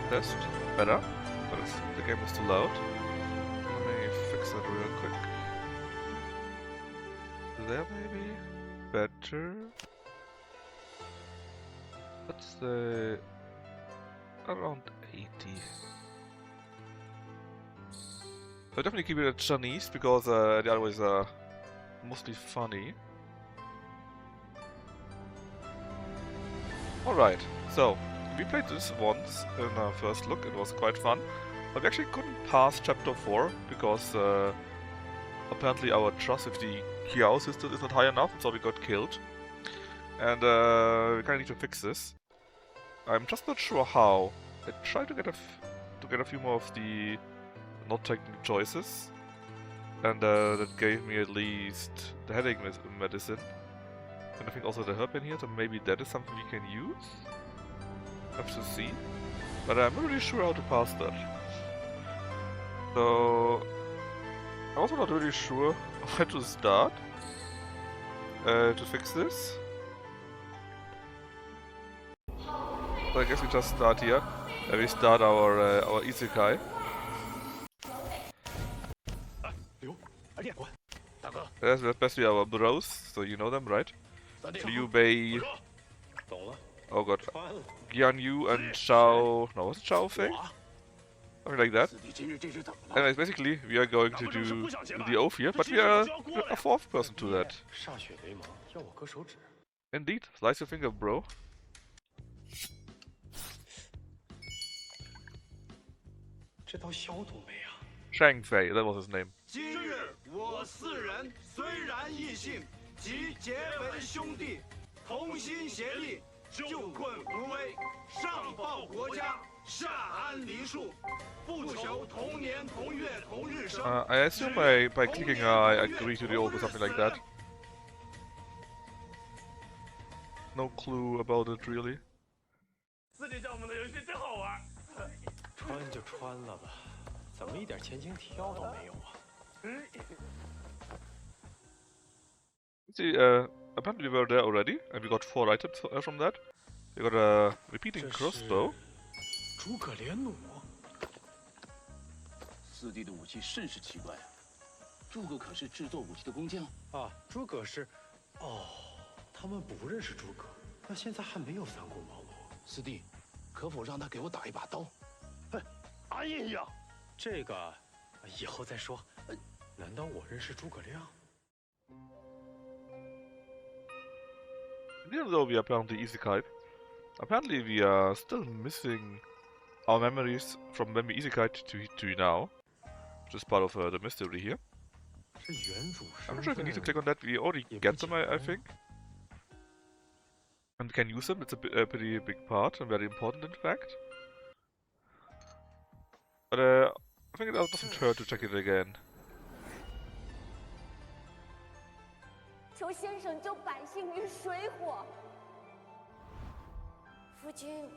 test. Better. But the game is too loud. Let me fix that real quick. There maybe? Better. Let's say around 80. So definitely keep it at Chinese because the other ways are mostly funny. Alright, so we played this once in our first look, it was quite fun. But we actually couldn't pass chapter 4 because apparently our trust with the Qiao system is not high enough, so we got killed. And we kinda need to fix this. I'm just not sure how. I tried to get a few more of the not taking choices, and that gave me at least the headache medicine, and I think also the herb in here, so maybe that is something we can use. Have to see, but I'm not really sure how to pass that. So I'm also not really sure where to start to fix this. So I guess we just start here, and we start our isekai. That's basically our bros, so you know them, right? Liu Bei. Oh god. Guan and Qiao. No, was it Qiao Fei? Something like that. Anyways, basically, we are going to do the oath here, but we are a fourth person to that. Indeed, slice your finger, bro. Shang Fei, that was his name. 今日我四人虽然异姓，即结为兄弟，同心协力，救困无危，上报国家，下安黎庶，不求同年同月同日生。I assume by clicking I agree to the oath or something like that. No clue about it really. 四弟教我们的游戏真好玩。穿就穿了吧，怎么一点前情提要都没有啊？ See, apparently we were there already, and we got 4 items from that. We got a repeating crossbow. 诸葛连弩。四弟的武器甚是奇怪啊！诸葛可是制作武器的工匠啊？诸葛是……哦，他们不认识诸葛，那现在还没有三顾茅庐。四弟，可否让他给我打一把刀？哎，哎呀，这个以后再说。难道我认识诸葛亮？ Even though we are apparently isekai, apparently we are still missing our memories from when we isekai to now, which is part of the mystery here. I'm not sure if we need to click on that. We already get them, I think, and can use them. It's a pretty big part and very important, in fact. But I think it doesn't hurt to check it again. 求先生救百姓于水火。夫君，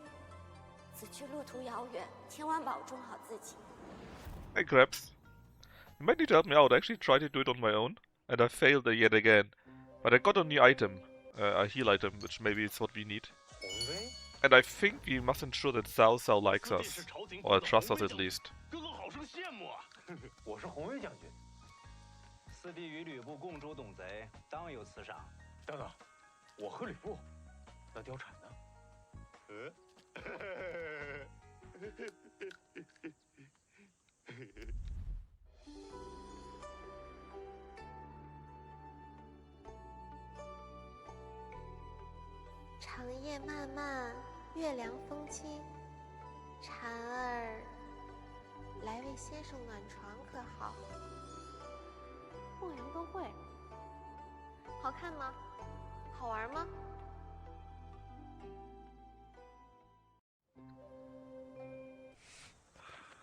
此去路途遥远，千万保重好自己。 Hey Krebs, you might need to help me out. I actually tried to do it on my own, and I failed yet again. But I got a new item, a heal item, which maybe is what we need. And I think we must ensure that Cao Cao likes us, or trusts us at least. 哥哥好生羡慕啊！我是红卫将军。 四弟与吕布共诛董贼，当有此赏。等等，我和吕布，那貂蝉呢？长夜漫漫，月凉风清，蝉儿来为先生暖床可好？ 凤阳灯会，好看吗？好玩吗？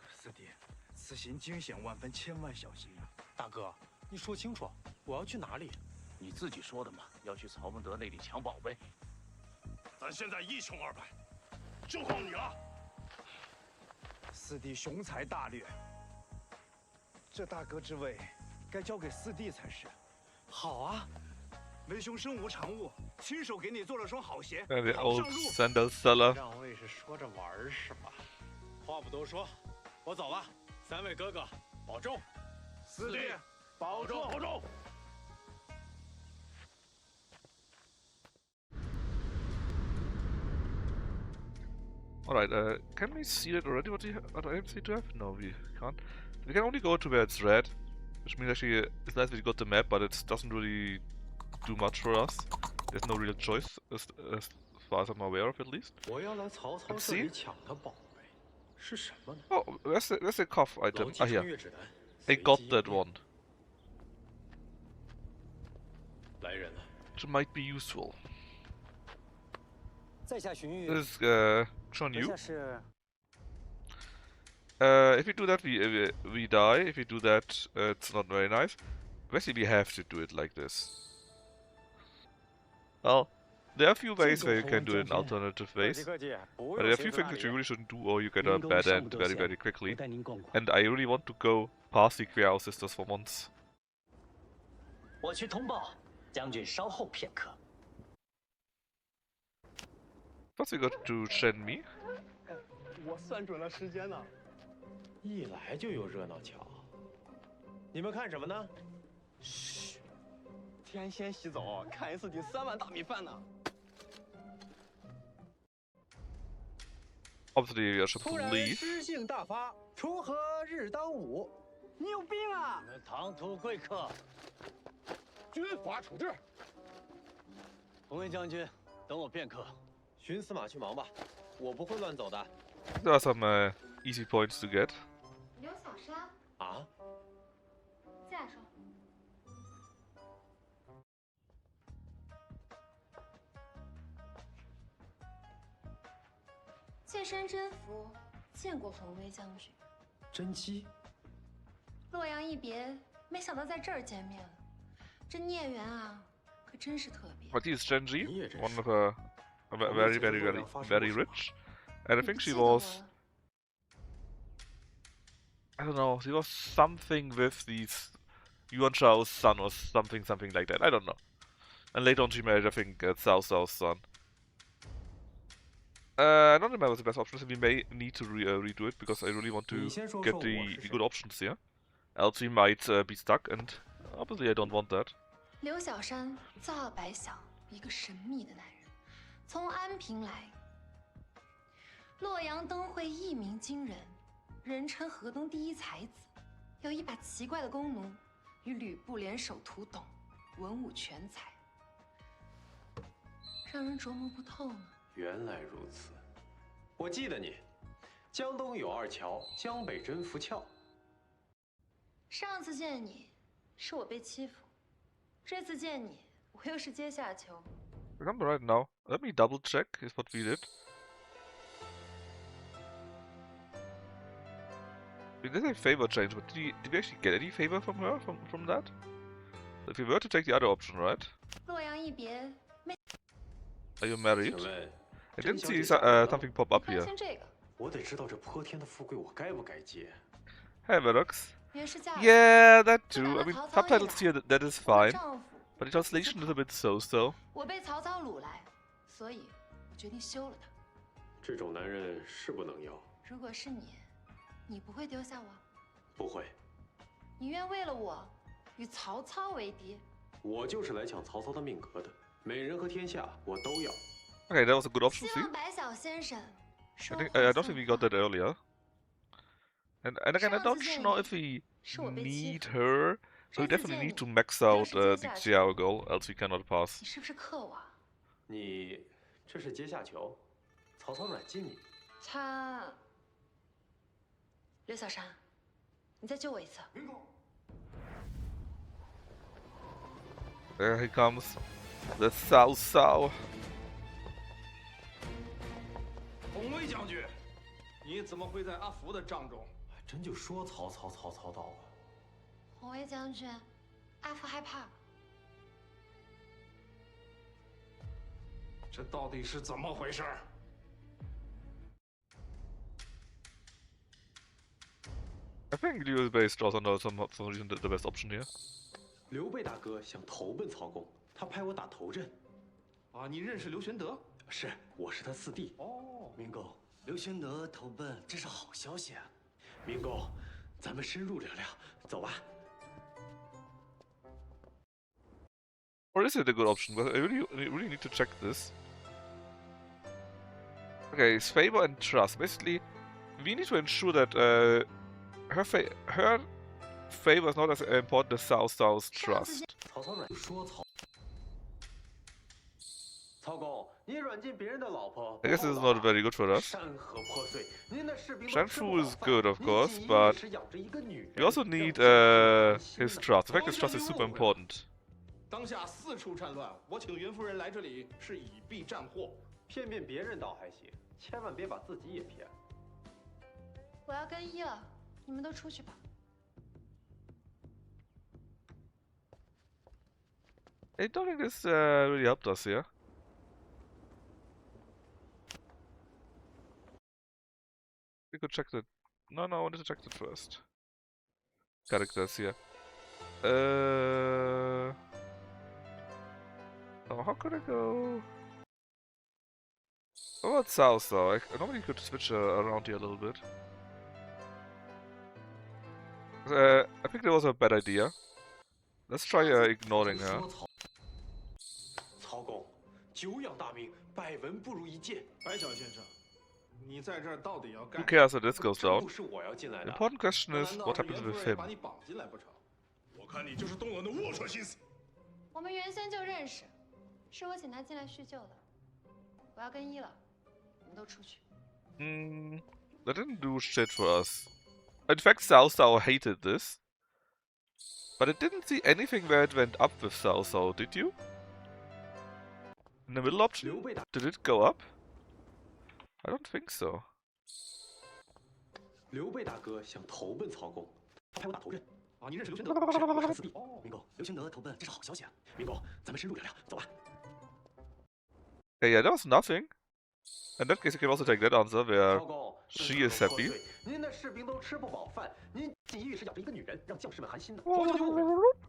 四弟，此行惊险万分，千万小心啊！大哥，你说清楚，我要去哪里？你自己说的嘛，要去曹孟德那里抢宝贝。咱现在一穷二白，就靠你了。四弟雄才大略，这大哥之位。 该交给四弟才是。好啊，为兄身无长物，亲手给你做了双好鞋， And the 好 old 上路。 sandal seller. 让卫是说着玩是吧？话不多说，我走了。3位哥哥，保重。四弟，保重保重。 Alright, can we see it already? What other items we do have? No, we can't. We can only go to where it's red, which means actually it's nice we got the map, but it doesn't really do much for us. There's no real choice, as far as I'm aware of, at least. 我要来曹操这里抢的宝贝是什么呢？ Oh, where's the cough item? 牢记 Ah, 穿 here. 越指南。 I 随 got 机 that 应变 one. 来人了， Which might be useful. 在下荀彧， This is Sean 阁 Yu. 下是 If we do that, we die. If we do that, it's not very nice. Basically, we have to do it like this. Well, there are a few ways where you can do it in alternative 客气 ways. 客气，不 But 用 there are a 谢 few 夫大 things that 礼 you。really shouldn't do, or you get a 民工 bad 上 end 不得 very, 闲 very 我 quickly. 带您逛逛。 And I really want to go past the Qiao sisters for once. 我去通报，将军稍后片刻。 First, we got to Shenmi. 我算准了时间呢。一来就有热闹瞧。你们看什么呢？嘘，天仙洗澡，看一次顶3碗大米饭呢。 Obviously, we are supposed 突 to 然 leave. 诗兴大发，锄禾日当午。你有病啊！你们唐突贵客，军法处置。红卫将军，等我片刻。巡司马去忙吧，我不会乱走的。 There are some easy points to get. 刘小山，啊？再说。借身征服，见过红威将军。真姬。洛阳一别，没想到在这儿见面了。这孽缘啊，可真是特别。 But he's Genji, 你也真 one 是。 of very, very, very, very rich. And I think she was, I don't know, she was something with these Yuan Shao's son or something like that. I don't know. And later on she married, I think, Cao Cao's son. I don't remember the best options, and we may need to redo it because I really want to 你先说 get 说我 the 是谁 good options here. Else we might be stuck, and obviously I don't want that. 刘小山，造傲白想，一个神秘的男人，从安平来。洛阳灯会一鸣惊人，人称河东第一才子，有一把奇怪的弓弩，与吕布联手图董，文武全才，让人琢磨不透呢。 原来如此，我记得你。江东有2乔，江北真服俏。上次见你，是我被欺负；这次见你，我又是阶下囚。 Remember right now. Let me double check is what we did. We did a favor change, but did we actually get any favor from her from that? If we were to take the other option, right? 洛阳一别， Are you married? 请问， I 真 didn't 小 see 姐下来了 something pop up 看 here. 清这个，我得知道这泼天的富贵，我该不该接？ Hey, Velox. 原是嫁了 Yeah, that 自 too. 打 I 了 mean, 曹操一 subtitles 来 here, that is 我的 fine. 丈夫， But the translation is a bit so-so. 我被曹操掳来，所以我决定休了他。这种男人是不能要。如果是你，你不会丢下我？不会，你愿为了我与曹操为敌？我就是来抢曹操的命格的，美人和天下我都要。 Okay, that was a good option, 希 see? 望白小先生 I 收 think 回 I don't 送 think we got 话 that earlier. And again, I 上 don't 次见 know 你 if we 是我被欺 need 负， her. So we 这次 definitely 见 need to 你 max 就 out 是 the 阶下 Qiao goal, else we cannot pass. 你是不是克我啊？你这是阶下囚，曹操软禁你。他，刘小山，你再救我一次。 There he comes. The Cao. 红卫将军，你怎么会在阿福的帐中？还真就说曹操到啊。红卫将军，阿福害怕了。这到底是怎么回事？ I think Liu Bei draws on some reason the best option here. 刘备大哥想投奔曹公，他派我打头阵。啊，你认识刘玄德？是，我是他四弟。哦，明公，刘玄德投奔，这是好消息啊！明公，咱们深入聊聊，走吧。 Or is it a good option? But I really need to check this. Okay, it's favor and trust. Basically, we need to ensure that her favor is not as important as Cao Cao's trust. 曹操软说曹公，你软禁别人的老婆。 I guess this is not very good for us. 山河破碎，您的士兵 Shanfu is good, of course, but we also need his trust. In fact, his trust is super important. 当下四处战乱，我请云夫人来这里是以避战祸。骗别人倒还行，千万别把自己也骗。我要更衣了，你们都出去吧。 I don't think this really helped us here. We could check the... No, I wanted to check the first. Characters here. Oh, how could I go? What about South though? I normally could switch around here a little bit. I think that was a bad idea. Let's try ignoring her. 曹公，久仰大名，百闻不如一见。白小先生，你在这儿到底要 Who 干？ cares if this goes 真 down? 不是我要进来 The 的。 important question is, 难道 what 是 happens 袁 with 夫人 him? 把你绑进来不成？我看你就是动了那龌龊心思。我们原先就认识，是我请他进来叙旧的。我要更衣了，你们都出去。That didn't do shit for us. In fact, Cao Cao hated this. But I didn't see anything where it went up with Cao Cao, did you? In the middle option? Did it go up? I don't think so. 刘备大哥想投奔曹公，他派我打头阵。啊，你认识刘玄德？是我师弟。明公，刘玄德投奔，这是好消息啊！明公，咱们深入聊聊，走吧。 Okay, yeah, that was nothing. In that case, you can also take that answer where 曹公， she is happy. 您的士兵都吃不饱饭，您锦衣玉食养着一个女人，让将士们寒心呢。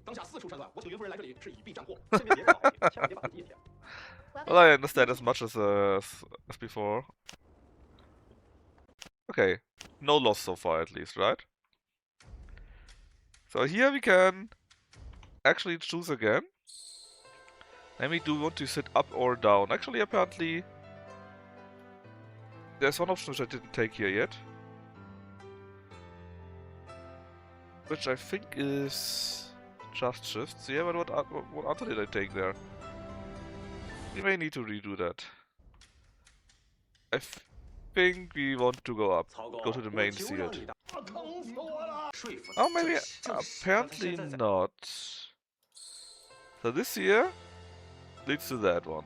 当下四处战乱，我请云夫人来这里是以避战祸。千别别倒霉，千万别把自己也骗了。 Well, I understand as much as before. Okay, no loss so far at least, right? So here we can actually choose again. And we do want to sit up or down. Actually, apparently, there's one option which I didn't take here yet. Which I think is just shifts. Yeah, but what answer did I take there? We may need to redo that. I think we want to go up. Go to the main seat. 疼死我了！ Oh, maybe. Apparently not. So this here leads to that one.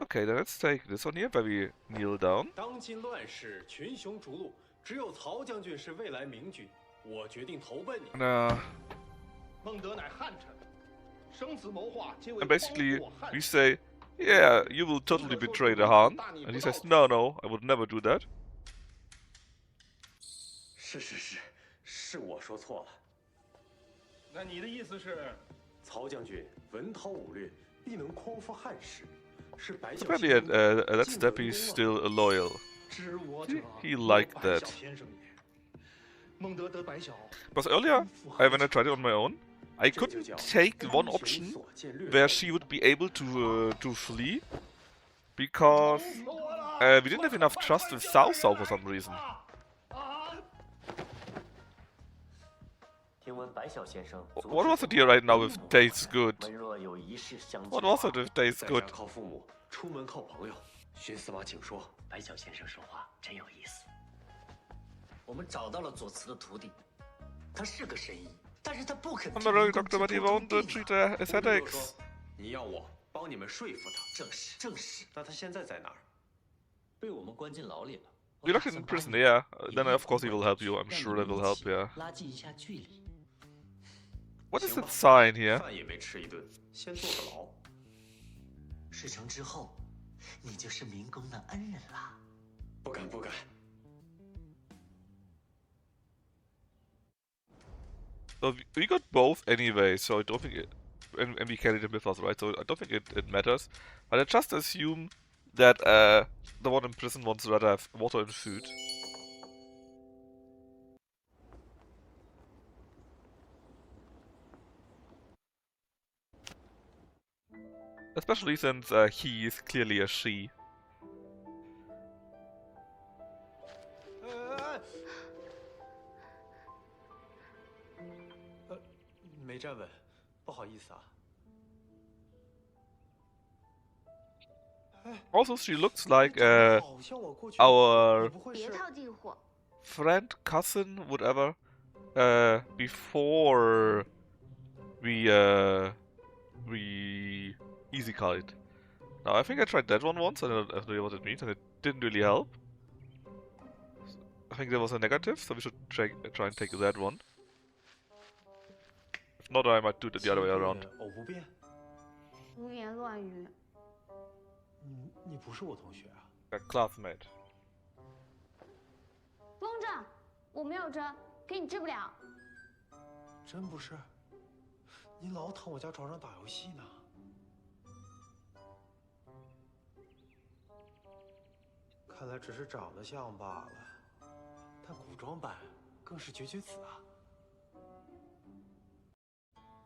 Okay, then let's take this one here where we kneel down. 当今乱世，群雄逐鹿，只有曹将军是未来明君。我决定投奔你。 And, 孟德乃汉臣，生死谋划皆为 and basically 匡我汉 we say, yeah, you will totally betray the Han. And he says, no, no, I would never do that. 是我说错了。那你的意思是？ 曹将军文韬武略，必能匡扶汉室，是白小 Apparently at that step he's still loyal. 知我者 He liked 白 that. 小先生也。孟德得白小， Because earlier, when I tried it on my own, I couldn't take one option where she would be able to flee. Because we didn't have enough trust with Cao Cao for some reason. 听闻白小先生 What was it here right now with Tastes Good? 文若有一事相 What 求。 was it with Tastes 在 Good? 家靠父母，出门靠朋友。荀司马，请说。白小先生说话真有意思。我们找到了左慈的徒弟，他是个神医，但是他不肯 I'm 替 not really 民工 doctor, but he 治头 won't 痛 treat 病啊。 his 我们就 headaches. 说你要我帮你们说服他。正是，那他现在在哪儿？被我们关进牢里了。 You're locked in prison, yeah. Then of course he will help you. I'm sure that will help, yeah. 拉近一下距离。 What is 行 that 吧 sign here? 饭也没吃一顿，先坐个牢。事成之后，你就是民工的恩人了。不敢不敢。 So we got both anyway, so I don't think it... And we carried him with us, right? So I don't think it matters. But I just assume that the one in prison wants to rather have water and food. Especially since he is clearly a she. 没站稳，不好意思啊。 Also, she looks like our friend, cousin, whatever. Before we easy kite. Now I think I tried that one once. I don't know what it means, and it didn't really help. I think there was a negative, so we should try and take that one. If not, I might do it the other way around. 偶不变。胡言乱语。 你不是我同学啊 A classmate. 风筝，我没有针，给你治不了。真不是？你老躺我家床上打游戏呢。看来只是长得像罢了，但古装版更是绝子啊！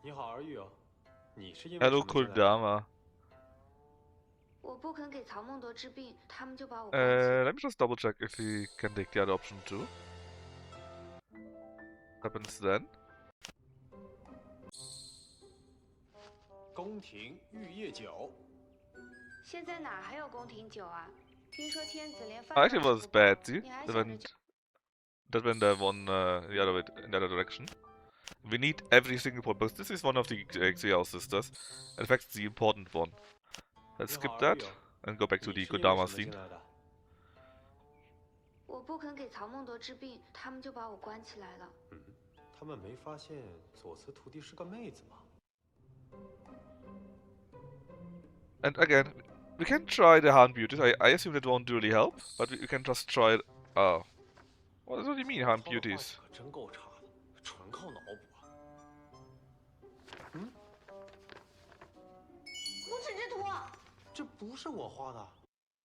你好，儿玉，你是因为什么 Hello, Kuldama. 我不肯给曹孟德治病，他们就把我关起来。 Let me just double check if we can take the other option too. What happens then? 宫廷玉液酒。现在哪还有宫廷酒啊？听说天子连饭。 Actually, it was bad. See, that went one the other way, in the other direction. We need every single point because this is one of the Qiao sisters. In fact, it's the important one. Let's skip that and go back to the Kodama scene. 我不肯给曹孟德治病，他们就把我关起来了。他们没发现左慈徒弟是个妹子吗？ And again, we can try the Han beauties. I assume that won't really help, but we can just try it. Oh. What do you mean, Han beauties? 可真够差的，纯靠脑补啊。无耻之徒！这不是我画的。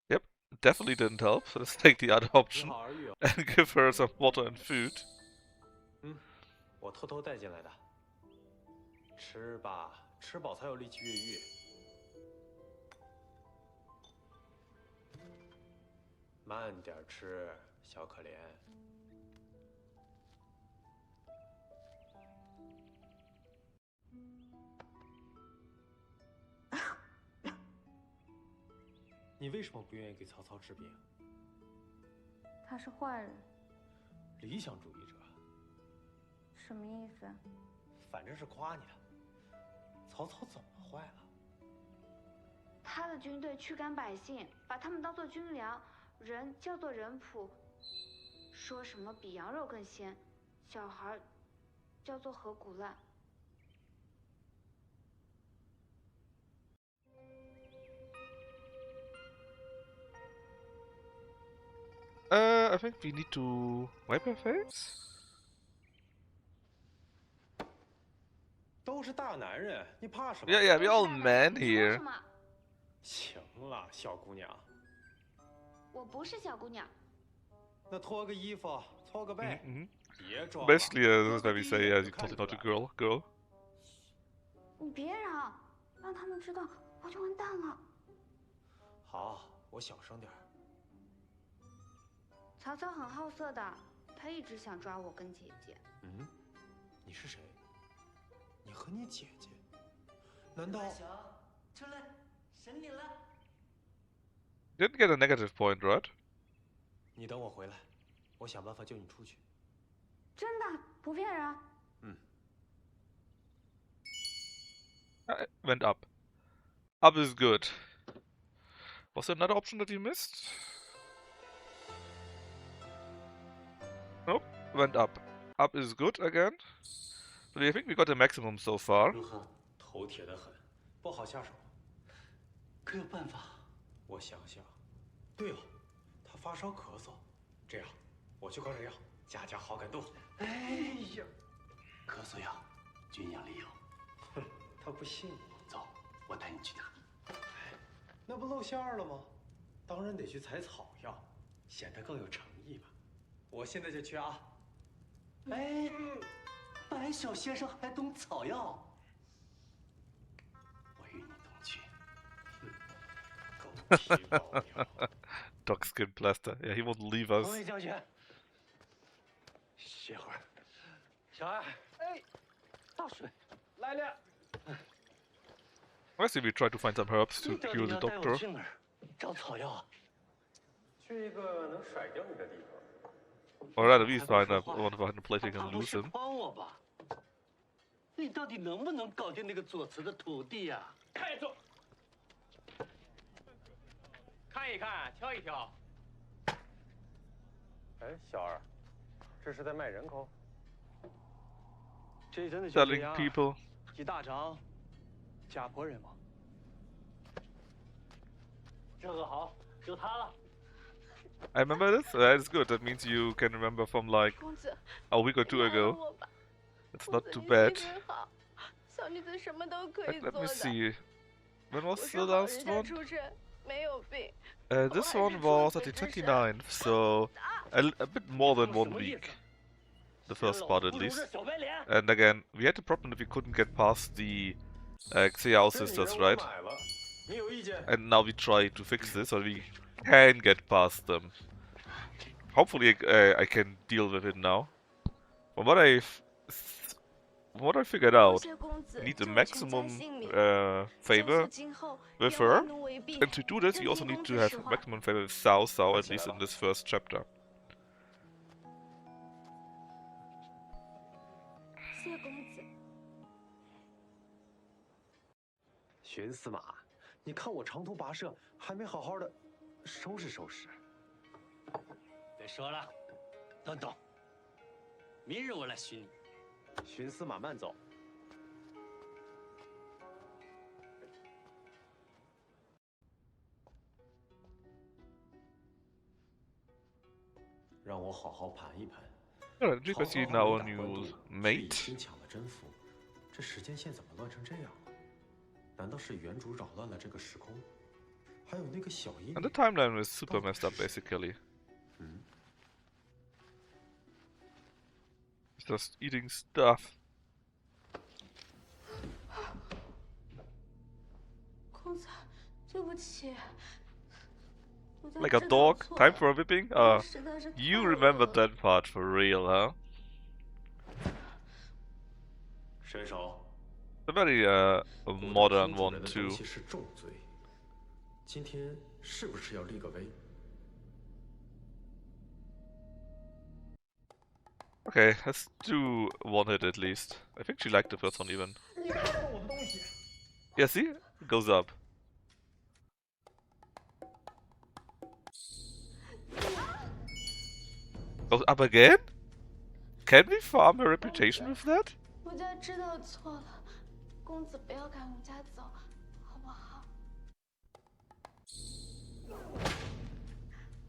Yep, definitely didn't help. So let's take the other option and give her some water and food. 我偷偷带进来的。吃吧，吃饱才有力气越狱。 慢点吃，小可怜。你为什么不愿意给曹操治病？他是坏人。理想主义者。什么意思？反正是夸你的。曹操怎么坏了？他的军队驱赶百姓，把他们当做军粮。 人叫做人仆，说什么比羊肉更鲜，小孩叫做河骨烂。I think we need to wipe her face. 都是大男人，你怕什么 Yeah, we're all men here. 行了，小姑娘。 我不是小姑娘。那脱个衣服，搓个背，别装了。 Basically, this is where we say, yeah, you totally not a girl. 你别嚷，让他们知道我就完蛋了。好，我小声点。曹操很好色的，他一直想抓我跟姐姐。你是谁？你和你姐姐？难道？出来，审你了。 Didn't get a negative point, right? 你等我回来，我想办法救你出去。真的，不骗人。I went up. Up is good. Was there another option that we missed? Nope. Went up. Up is good again. But I think we got the maximum so far. 如何？头铁得很，不好下手。可有办法？ 我想想，对了，他发烧咳嗽，这样，我去搞点药，加加好感度。哎呀，咳嗽药，军养里有。哼，他不信我。走，我带你去拿。那不露馅了吗？当然得去采草药，显得更有诚意嘛。我现在就去啊。哎，白小先生还懂草药，我与你同去。狗皮膏药。Dog skin plaster. Yeah, he won't leave 彭 us. 卫将军，歇会儿。小二，哎，大水来了。 I see we try to find some herbs to 你到底 cure the 要带我 doctor. 去哪儿找草药啊？去一个能甩掉你的地方。 Or rather, we find one of a place we 他 can 不 lose 是 him. 诓我吧？你到底能不能搞定那个左慈的徒弟呀？开住！看一看，挑一挑。哎，小二，这是在卖人口？这真的就这 Selling 样？ people. 集大成，家婆人吗？这个好，有他了。 I remember this. That's good. That means you can remember from like 公子， a week or two 原谅 ago. 我吧。 It's 公 not 子 too 你 bad. 心真好，小女子什么都可以 Let 做 me 的。 see. When 我 was 是 the 好 last 人家 one? 出身，没有病。 This 我还是 one 处 was 子 at the 之身。 29th, so a bit more than 1 week. The first 老 part 子 at 不如 least. 这小白脸。 And again, we had the problem that we couldn't get past the Qiao 这女 sisters, 人我 right? 买了，你有意见？ And now we try to fix this, so we can get past them. Hopefully, I can deal with it now. From what I figured 多 out, 谢公子 we need 救 the 我全家 maximum 性命。 favor 今后 with 愿为 her. 奴为婢， And to do this, we 任 also 凭 need 公 to 子 have 使唤。 maximum favor with Cao, at least in this first chapter. 谢公子。荀司马，你看我长途跋涉，还没好好的收拾收拾。别说了，等等，明日我来寻你。荀司马慢走。让我好好盘一盘。 Alright, we can see now a 好好 new 打官渡，是已 mate. 经抢了征服，这时间线怎么乱成这样了？难道是原主扰乱了这个时空？还有那个小阴 And the 影， timeline is super messed up, basically. 嗯， It's just eating stuff. 公子，对不起。我在 Like a 知道 dog? 错 Time 了 for a whipping? 我实在是 You 太饿 remembered 了 that part for real, huh? 神手， A very 我的 modern 听主 one 人的 too. 东西是重罪，今天是不是要立个威？ Okay, let's do one hit at least. I think she liked the first one even. 你看看我的东西。 Yeah, see? It goes up. Goes up again? Can we farm her reputation with that? 我家知道错了，公子不要赶我家走，好不好？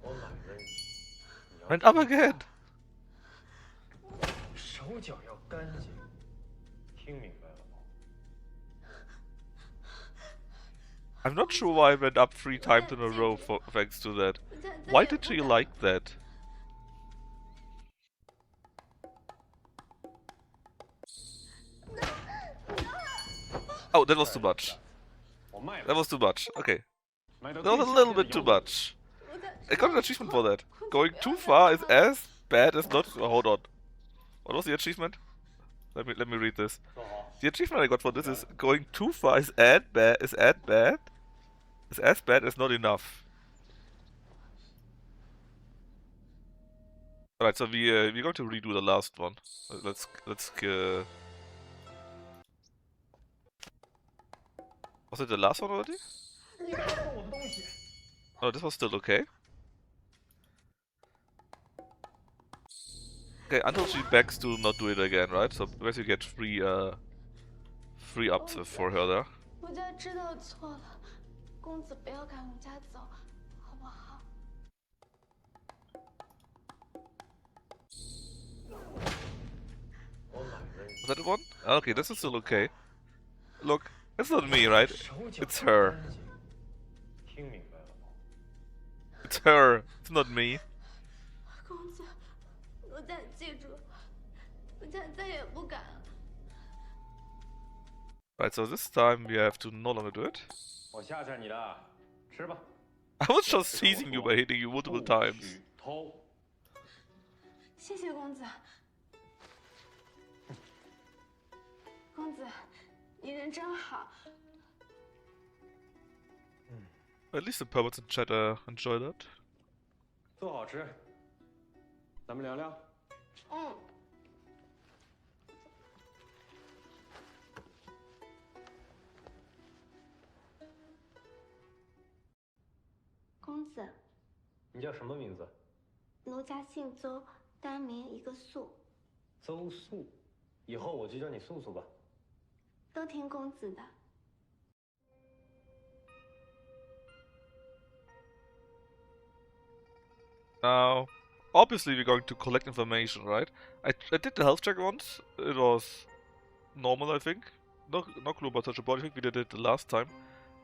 我买了你，你要 Went up again! 手脚要干净，听明白了吗？ I'm not sure why it went up 3 times in a row for thanks to that. Why did you like that? I'm not sure why it went up 3 times in a row. 手脚要干净，听明白了吗？ What does he want? 手脚要干净，听明白了吗？ I'm not sure why it went up 3 times in a row for thanks to that. Why did she like that? Oh, that was too much. 我卖了 That was too much. Okay. 卖到 That was a 最 little 下 bit 面 too 的腰 much. I got an achievement for that. Going too far is as bad as not. Oh, hold on. What was the achievement? Let me read this. 做好。 The achievement I got for this is going too far is as bad as not enough. Alright, so we're going to redo the last one. Let's Was it the last one already? 你看看我的东西。 Oh, this was still okay. Okay, until she begs to not do it again, right? So basically get free ups for her there. 我家知道错了，公子不要赶我家走，好不好？ 我买了你， Was that the one? Okay, this is still okay. Look, it's not me, right? 手脚 It's 要 her. 干净，听明白了吗？ It's her. It's not me. 公子，奴家记住，奴家再也不敢了。 Right, so this time we have to no longer do it. 我吓吓你的，吃吧。 I was just teasing you by hitting you multiple times. 偷。谢谢公子。公子，你人真好。 At least the perverts in chat enjoy that. 做好吃，咱们聊聊。嗯。公子，你叫什么名字？奴家姓邹，单名一个素。邹素，以后我就叫你素素吧。都听公子的。 Now, obviously we're going to collect information, right? I did the health check once. It was normal, I think. No clue about such a body. I think we did it the last time.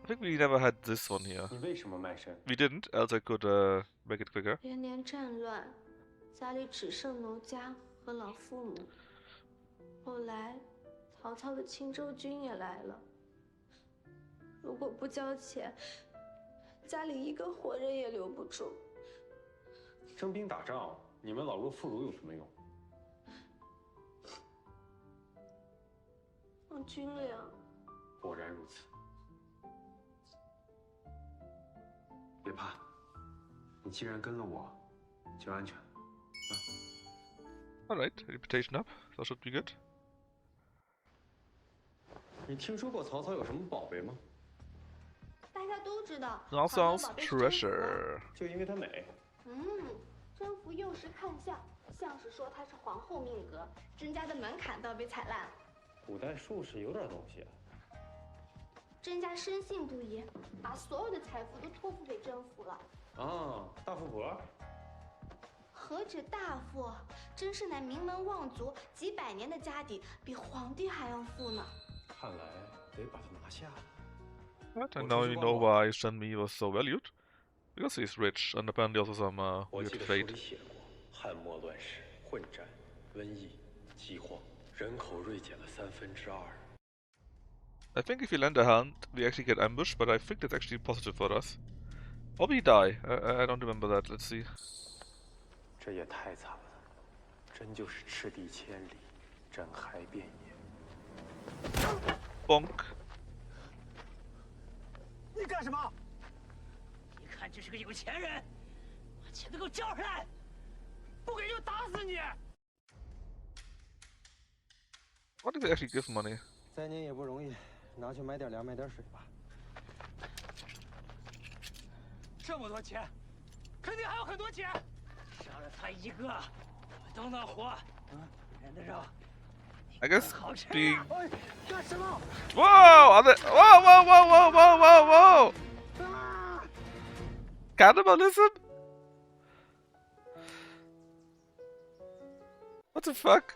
I think we never had this one here. 你为什么卖身？ We didn't, else I could make it quicker. 连年战乱，家里只剩奴家和老父母。后来，曹操的青州军也来了。如果不交钱，家里一个活人也留不住。 征兵打仗，你们老弱妇孺有什么用？放军粮。果然如此。别怕，你既然跟了我，就安全了。啊。Alright, reputation up. That should be good. 你听说过曹操有什么宝贝吗？大家都知道。 Narsau's treasure. 就因为她美。 征服幼时看相，相是说她是皇后命格，甄家的门槛倒被踩烂了。古代术士有点东西啊。甄家深信不疑，把所有的财富都托付给甄府了。啊，大富婆。何止大富，甄氏乃名门望族，几百年的家底，比皇帝还要富呢。看来得把他拿下。 Right, and now you know why Shenmi was so valued. Because he's rich, and apparently also some weird fate. 汉末乱世，混战、瘟疫、饥荒，人口锐减了2/3。I think if we lend a hand, we actually get ambushed, but I think that's actually positive for us. Or we die. I don't remember that. Let's see. 这也太惨了，真就是赤地千里，真海遍野。 Bonk. 你干什么？ 一看这是个有钱人，把钱都给我交出来，不给就打死你！ What did they actually give money? 3年也不容易，拿去买点粮，买点水吧。这么多钱，肯定还有很多钱。杀了他一个，我们都能活。人的肉。 I guess being. 干什么 Whoa! Whoa! Cannibalism? What the fuck?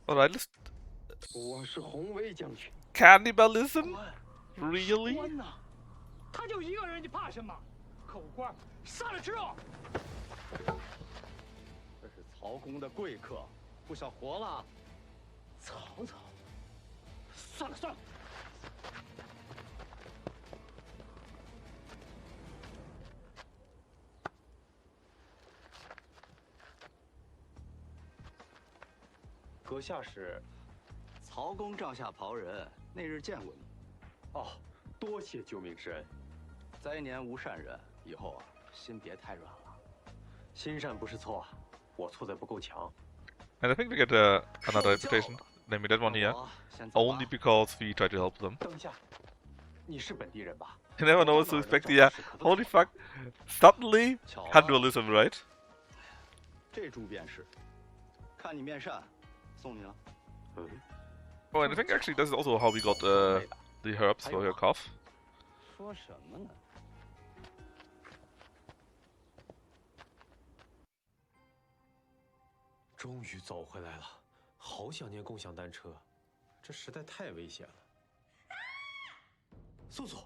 Alright, let's. 我是红卫将军。 Cannibalism? Really? 关呐！他就一个人，你怕什么？狗官，杀了吃肉。这是曹公的贵客，不想活了。曹操，算了算了。阁下是？曹公帐下袍人，那日见过你。哦，多谢救命之恩。灾年无善人，以后啊，心别太软了。心善不是错，我错在不够强。 And I think we get another reputation, namely that one here, only because we try to help them. 等一下，你是本地人吧？ You never know what to expect here. Holy fuck! Suddenly, cannibalism, right? 这猪便是，看你面善，送你了。Oh, and I think actually this is also how we got the herbs for your cough. 说什么呢？ 终于走回来了，好想念共享单车，这实在太危险了。素素，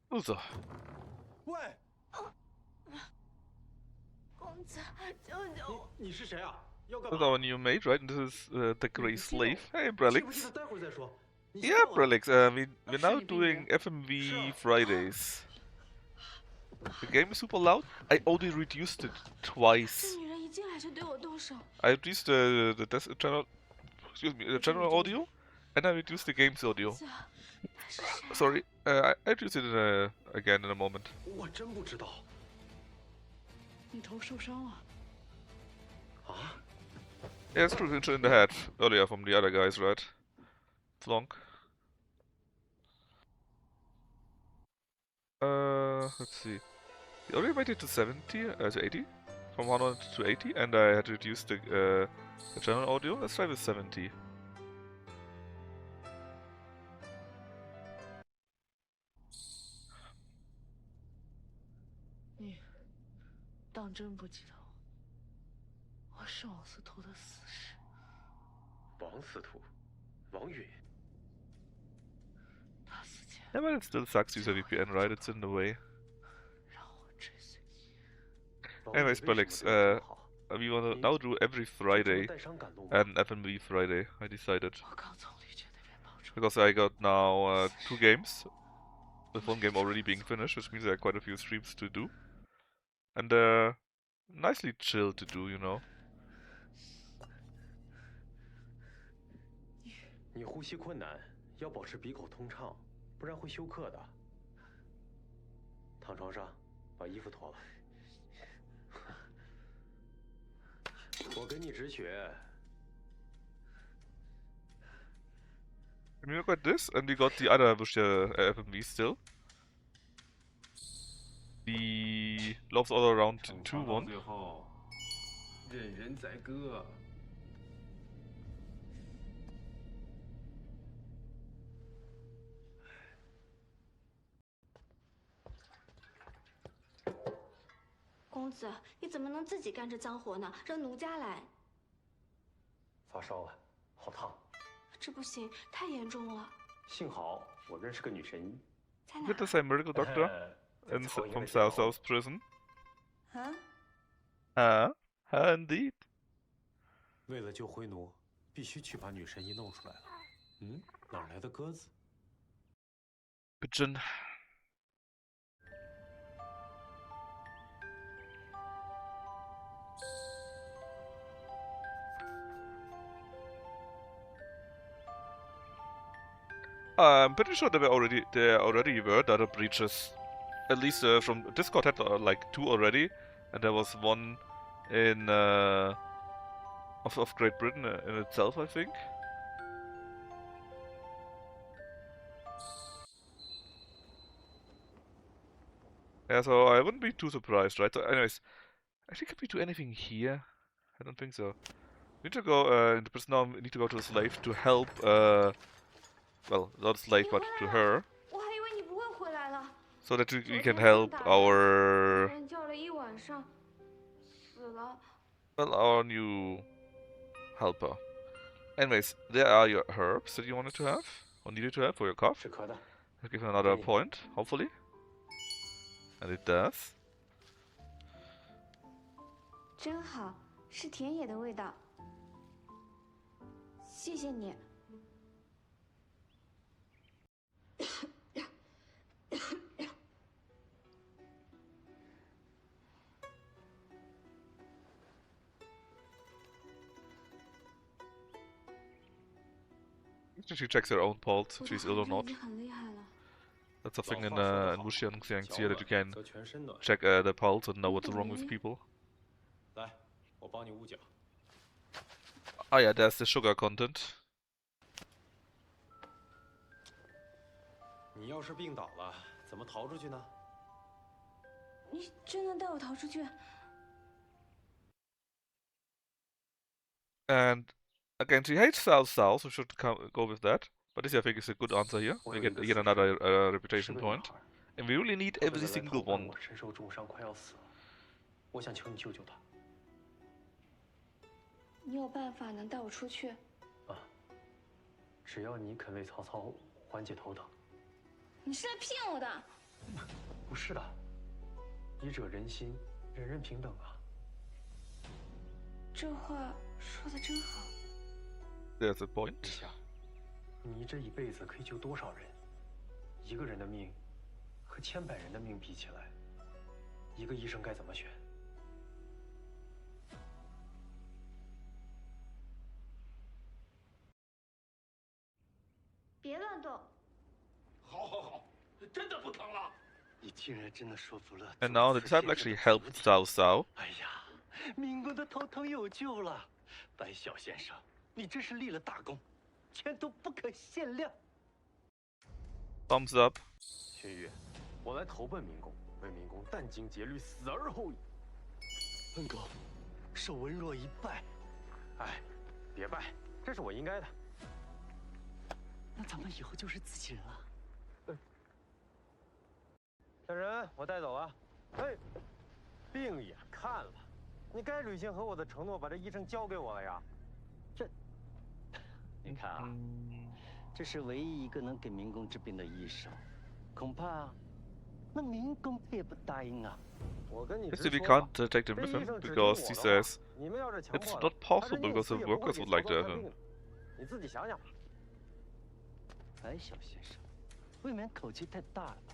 素素。喂，公子，救救我！你是谁啊？要干 This 嘛 is our new mate, right? And this is the Grey Slave. Hey, 记不记 Brelix. 得待会儿再说。你 Yeah, 先看完。 Brelix. We're now doing FMV Fridays. The game is super loud. I only reduced it 这 twice. 女人一进来就对我动手。 I reduced the channel, excuse me, the general audio, and I reduced the game's audio. 公子，他是谁？ Sorry, I reduced it again in a moment. 我真不知道。你头受伤了。啊？ Yeah, it's true. Injured in the head earlier from the other guys, right? Flonk. Let's see. We already made it to 70, to 80, from 100 to 80, and I had to reduce the general audio. Let's try with 70. 你当真不记得我是王司徒的死士？王司徒，王允。他死前 Yeah, but it still sucks to use a VPN, right? It's in the way. 让我追随你。 Anyways, Brelix, we wanna now do every Friday an FMV Friday, I decided. 我刚从绿界那边跑出， Because I got now 2 games, with 1 game already being finished, which means there are quite a few streams to do. And nicely chill to do, you know. 你呼吸困难，要保持鼻口通畅，不然会休克的。躺床上，把衣服脱了。我给你止血。 And we got this, and we got the other Wuxia FMV still. The Loves All Around 2-1. 最后，任人宰割。公子，你怎么能自己干这脏活呢？让奴家来。发烧了，好烫。这不行，太严重了。幸好我认识个女神医。在哪 With the same medical doctor from South Prison. 啊？ Indeed. 为了救灰奴，必须去把女神医弄出来了。嗯，哪来的鸽子？ Pigeon. I'm pretty sure there already were data breaches. At least from Discord had like 2 already, and there was 1 in of Great Britain in itself, I think. Yeah, so I wouldn't be too surprised, right? So anyways, actually, can we do anything here? I don't think so. We need to go in the prison now. We need to go to the slave to help. Well, not slave, but to her, 我还以为你不会回来了。 so that we can help our 人叫了一晚上，死了。 well our new helper. Anyways, there are your herbs that you wanted to have or needed to have for your cough. 止咳的。 I'll give you another point, hopefully, and it does. 真好，是田野的味道。谢谢你。 She checks her own pulse if she's ill or 已 not. 经很厉害了。 That's a thing in Wuxia and Xiangxie that you can 则全身暖。 check the pulse and know what's wrong with people. 来，我帮你捂脚。 Oh yeah, there's the sugar content. 你要是病倒了，怎么逃出去呢？你真能带我逃出去？ And again, she hates South, so we should go with that. But this, I think, is a good answer here. We get yet another reputation point. And we really need every single one. 我身受重伤，快要死了。我想求你救救他。你有办法能带我出去？啊，只要你肯为曹操缓解头疼。你是来骗我的？不是的，医者仁心，人人平等啊。这话说的真好。There's a point. 你想，你这一辈子可以救多少人？一个人的命和千百人的命比起来，一个医生该怎么选？别乱动。好，真的不疼了。你竟然真的说服了。 And now the disciple actually helped Cao Cao. 哎呀，民工的头疼有救了，白小先生，你真是立了大功，前途不可限量。 Thumbs up. 荀彧，我来投奔民工，为民工殚精竭虑，死而后已。恩公，受文若一拜。哎，别拜，这是我应该的。那咱们以后就是自己人了。大人，我带走了。哎，病也看了，你该履行和我的承诺，把这医生交给我了呀。你看啊，这是唯一一个能给民工治病的医生，恐怕那民工他也不答应啊。我跟你 Actually, 直 we 说 can't 吧， take them 这 with 医 him 生只听 because 我 he 的话， says 你们要是强 it's 迫 not 他，他 possible 宁 because 死 the 也不会 workers 给 would 曹 like to 操 have 看 him. 病的。你自己想想。白小先生，未免口气太大了吧？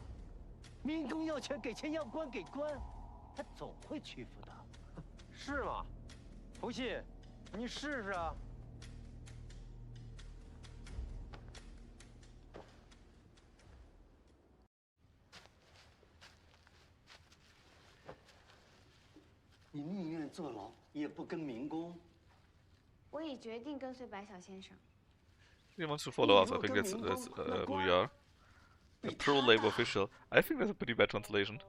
民工要钱给钱，要官给官，他总会屈服的。是吗？不信，你试试啊。你宁愿坐牢，也不跟民工。我已决定跟随白小先生。 He wants to follow us. I think that's who we are. A pro-labor official. I think that's a pretty bad translation.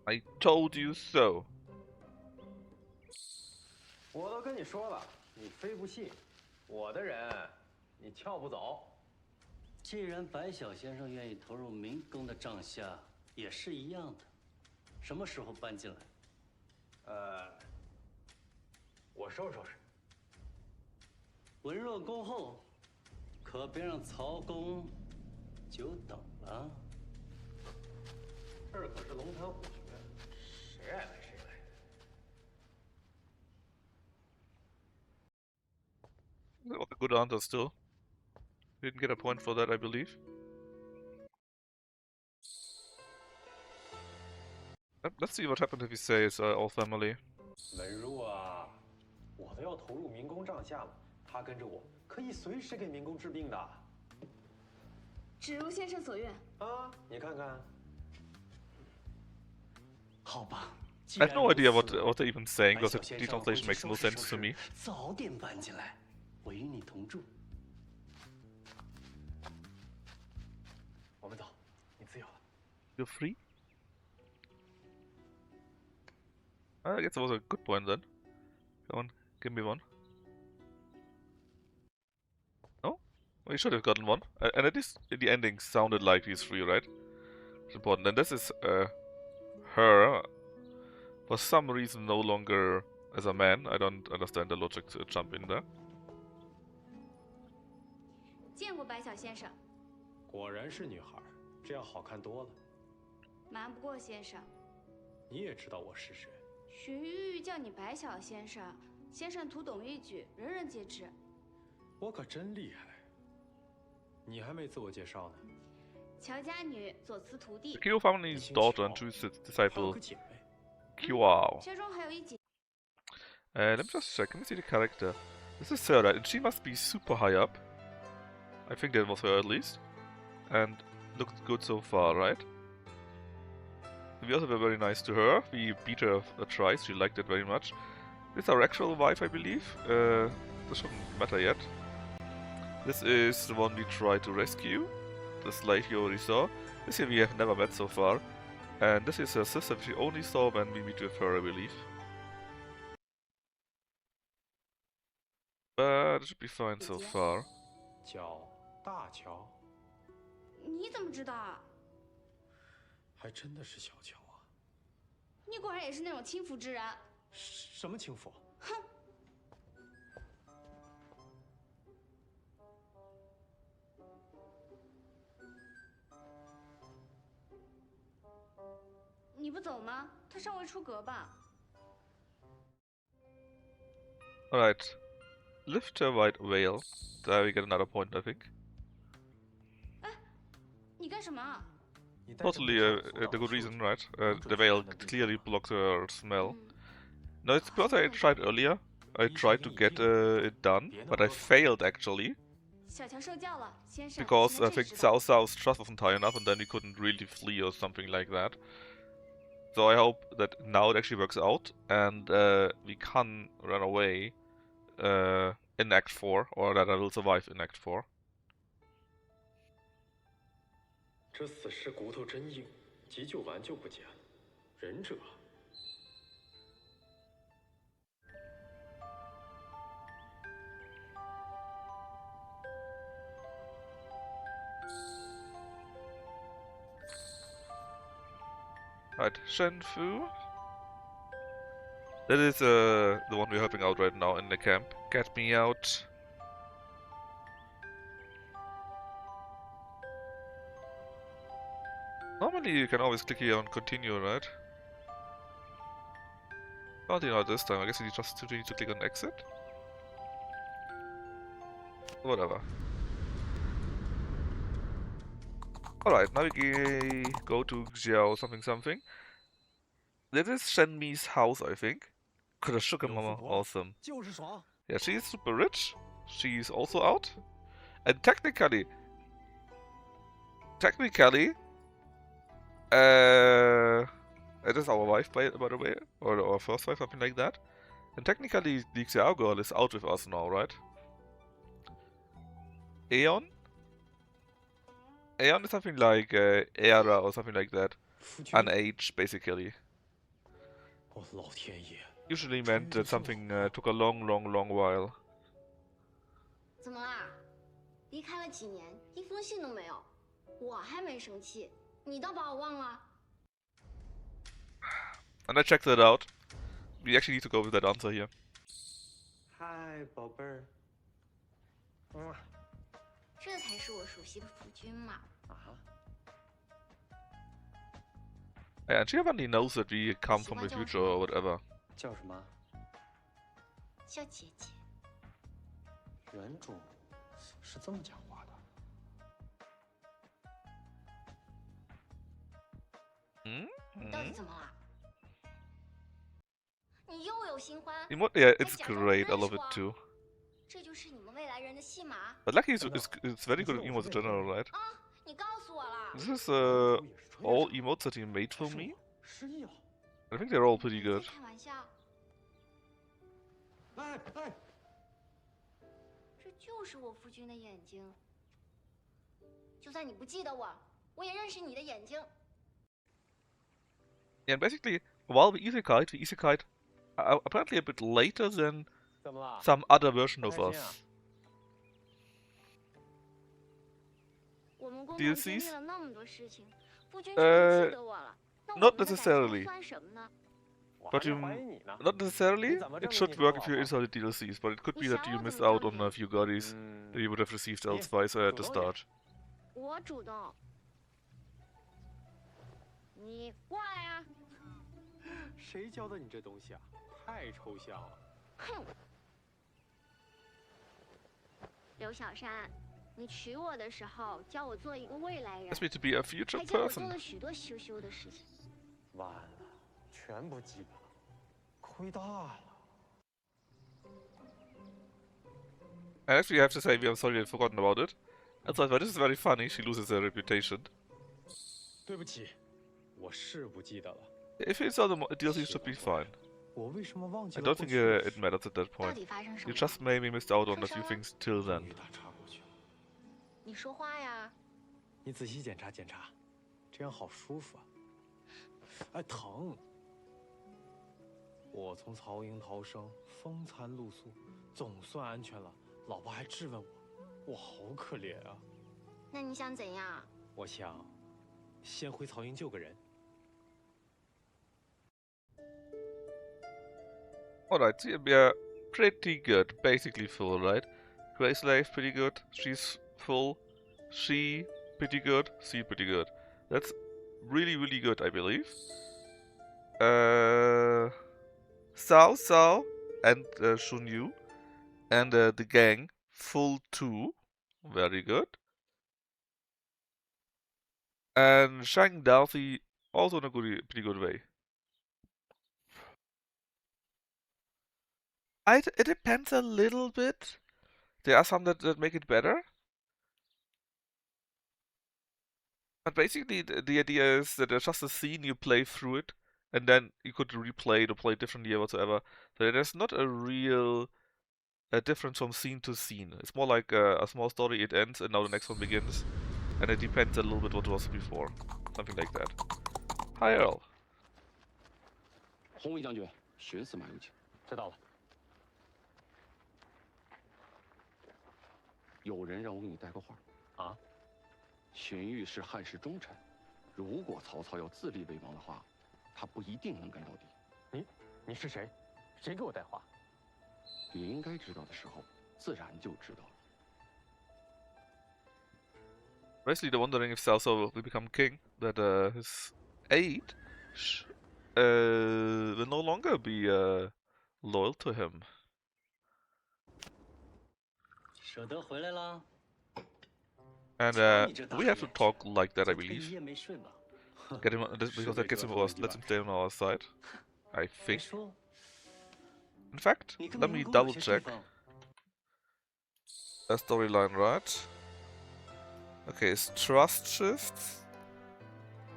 I told you so. 我都跟你说了，你非不信，我的人你撬不走。既然白小先生愿意投入民工的帐下，也是一样的。什么时候搬进来？我收拾收拾。文若恭候，可别让曹公久等了。这儿可是龙潭虎穴，谁爱来谁来。 That was a good answer still. Didn't get a point for that, I believe. Let's see what happens if he says all family. 文若啊，我都要投入民工帐下了，他跟着我可以随时给民工治病的。只如先生所愿。啊，你看看。好吧。 I have no idea what they're even saying because the translation makes no sense to me. 早点搬进来，我与你同住。我们走，你自由了。 You're free? I guess that was a good point then. Come on, give me one. No? Well, you should have gotten one. And at least in the ending sounded like he's free, right? It's important. And this is her. For some reason no longer as a man. I don't understand the logic to jump in there. 见过白小先生。果然是女孩，这样好看多了。瞒不过先生。你也知道我是谁。荀彧叫你白小先生，先生图懂一举，人人皆知。我可真厉害。你还没自我介绍呢。乔家女，左慈徒弟。 The Qiao family's daughter and choose his disciple Qiao. 学中还有一姐。Let me just check. Let me see the character. This is her, right? And she must be super high up. I think that was her at least. And looked good so far, right? We also were very nice to her. We beat her twice. She liked it very much. This is our actual wife, I believe. This shouldn't matter yet. This is the one we tried to rescue. The slave you already saw. This here we have never met so far. And this is her sister we only saw when we meet with her, I believe. But it should be fine so far. 叫大乔。你怎么知道啊？还真的是小乔啊！你果然也是那种轻浮之人。什么轻浮？哼！你不走吗？他尚未出阁吧？ Alright. Lift a white veil. There we get another point, I think. 你干什么？ Totally the good reason, right? The veil clearly blocks her smell. No, it's because I tried earlier. I tried to get it done, but I failed actually. 小强受教了，先生。 Because I think Xiao Xiao's trust wasn't high enough and then we couldn't really flee or something like that. So I hope that now it actually works out and we can run away in Act 4, or that I will survive in Act 4. 这死尸骨头真硬，急救完就不见了。忍者。 Right, Shenfu. That is the one we're helping out right now in the camp. Get me out. Normally you can always click here on continue, right? Probably not this time. I guess you just need to click on exit. Whatever. Alright, now we go to Qiao something. This is Shenmi's house, I think. Could have sugar mama, awesome. Yeah, she's super rich. She's also out. And technically, it is our wife, by the way, or our first wife, something like that. And technically, the Qiao girl is out with us now, right? Aeon? Aeon is something like Era or something like that. An age, basically. Usually meant that something took a long while. 怎么啦？离开了几年，一封信都没有。我还没生气，你倒把我忘了。 And I checked that out. We actually need to go with that answer here. 嗨，宝贝儿。这才是我熟悉的夫君嘛。啊。 And she apparently knows that we come from the future or whatever. 叫什么？叫姐姐。原主是这么讲话的。嗯？你到底怎么了？你又有新欢？ Yeah, it's great. I love it too. 这就是你们未来人的戏码。 But lucky it's very good at emotes in general, right? 啊，你告诉我了。 This is all emotes that he made for me. I think they're all pretty good. 开玩笑。哎哎，这就是我夫君的眼睛。就算你不记得我，我也认识你的眼睛。 And basically, while we isekai'd apparently a bit later than some other version of us. 我们共同经历 DLCs? 了那么多事情，夫君却不记得我了。那我 Not 们的感情 necessarily. 算什么呢？ But not necessarily. It should work if you install the DLCs, but it could be that you missed out on a few goodies that you would have received elsewise at the start. 我主动。你过来呀！谁教的你这东西啊？太抽象了。哼！刘小山，你娶我的时候教我做一个未来人， Asked me to be a future 还教我做 person. 了许多羞羞的事情。完了，全部记得了，亏大了。 I actually have to say, I'm sorry I'd forgotten about it. I thought, well, this is very funny. She loses her reputation. 对不起，我是不记得了。 If you install the DLC, it should be fine. 我为什么忘记 I 了 don't 过 think 去的 it matters at that 到 point. 底发生什 You 么？ just maybe missed out on a few things till then. 打岔过去了。你说话呀！你仔细检查检查，这样好舒服啊。哎，疼！我从曹营逃生，风餐露宿，总算安全了。老婆还质问我，我好可怜啊。那你想怎样？我想先回曹营救个人。 Alright, so yeah, pretty good. Basically full, right? Grey Slave, pretty good. She's full. She, pretty good. C, pretty good. That's really good, I believe. Cao Cao and Shun Yu and the gang full 2. Very good. And Shang Darcy also in a pretty good way. It depends a little bit. There are some that make it better. But basically, the idea is that there's just a scene, you play through it, and then you could replay it or play differently or whatsoever. So there's not a real difference from scene to scene. It's more like a small story, it ends, and now the next one begins. And it depends a little bit what was before. Something like that. Hi, Earl. 红卫将军，寻思马有请。知道了。有人让我给你带个话。啊？荀彧是汉室忠臣，如果曹操要自立为王的话，他不一定能干到底。你是谁？谁给我带话？你应该知道的时候，自然就知道了。 Basically, they're wondering if Cao Cao will become king, that his aide will no longer be loyal to him. 舍得回来啦？ And we have to talk like that, I believe. 夜没睡吧？ Get him because that gets him lets him stay on our side. I think. In fact, let me double check. A storyline, right? Okay, it's trust shifts.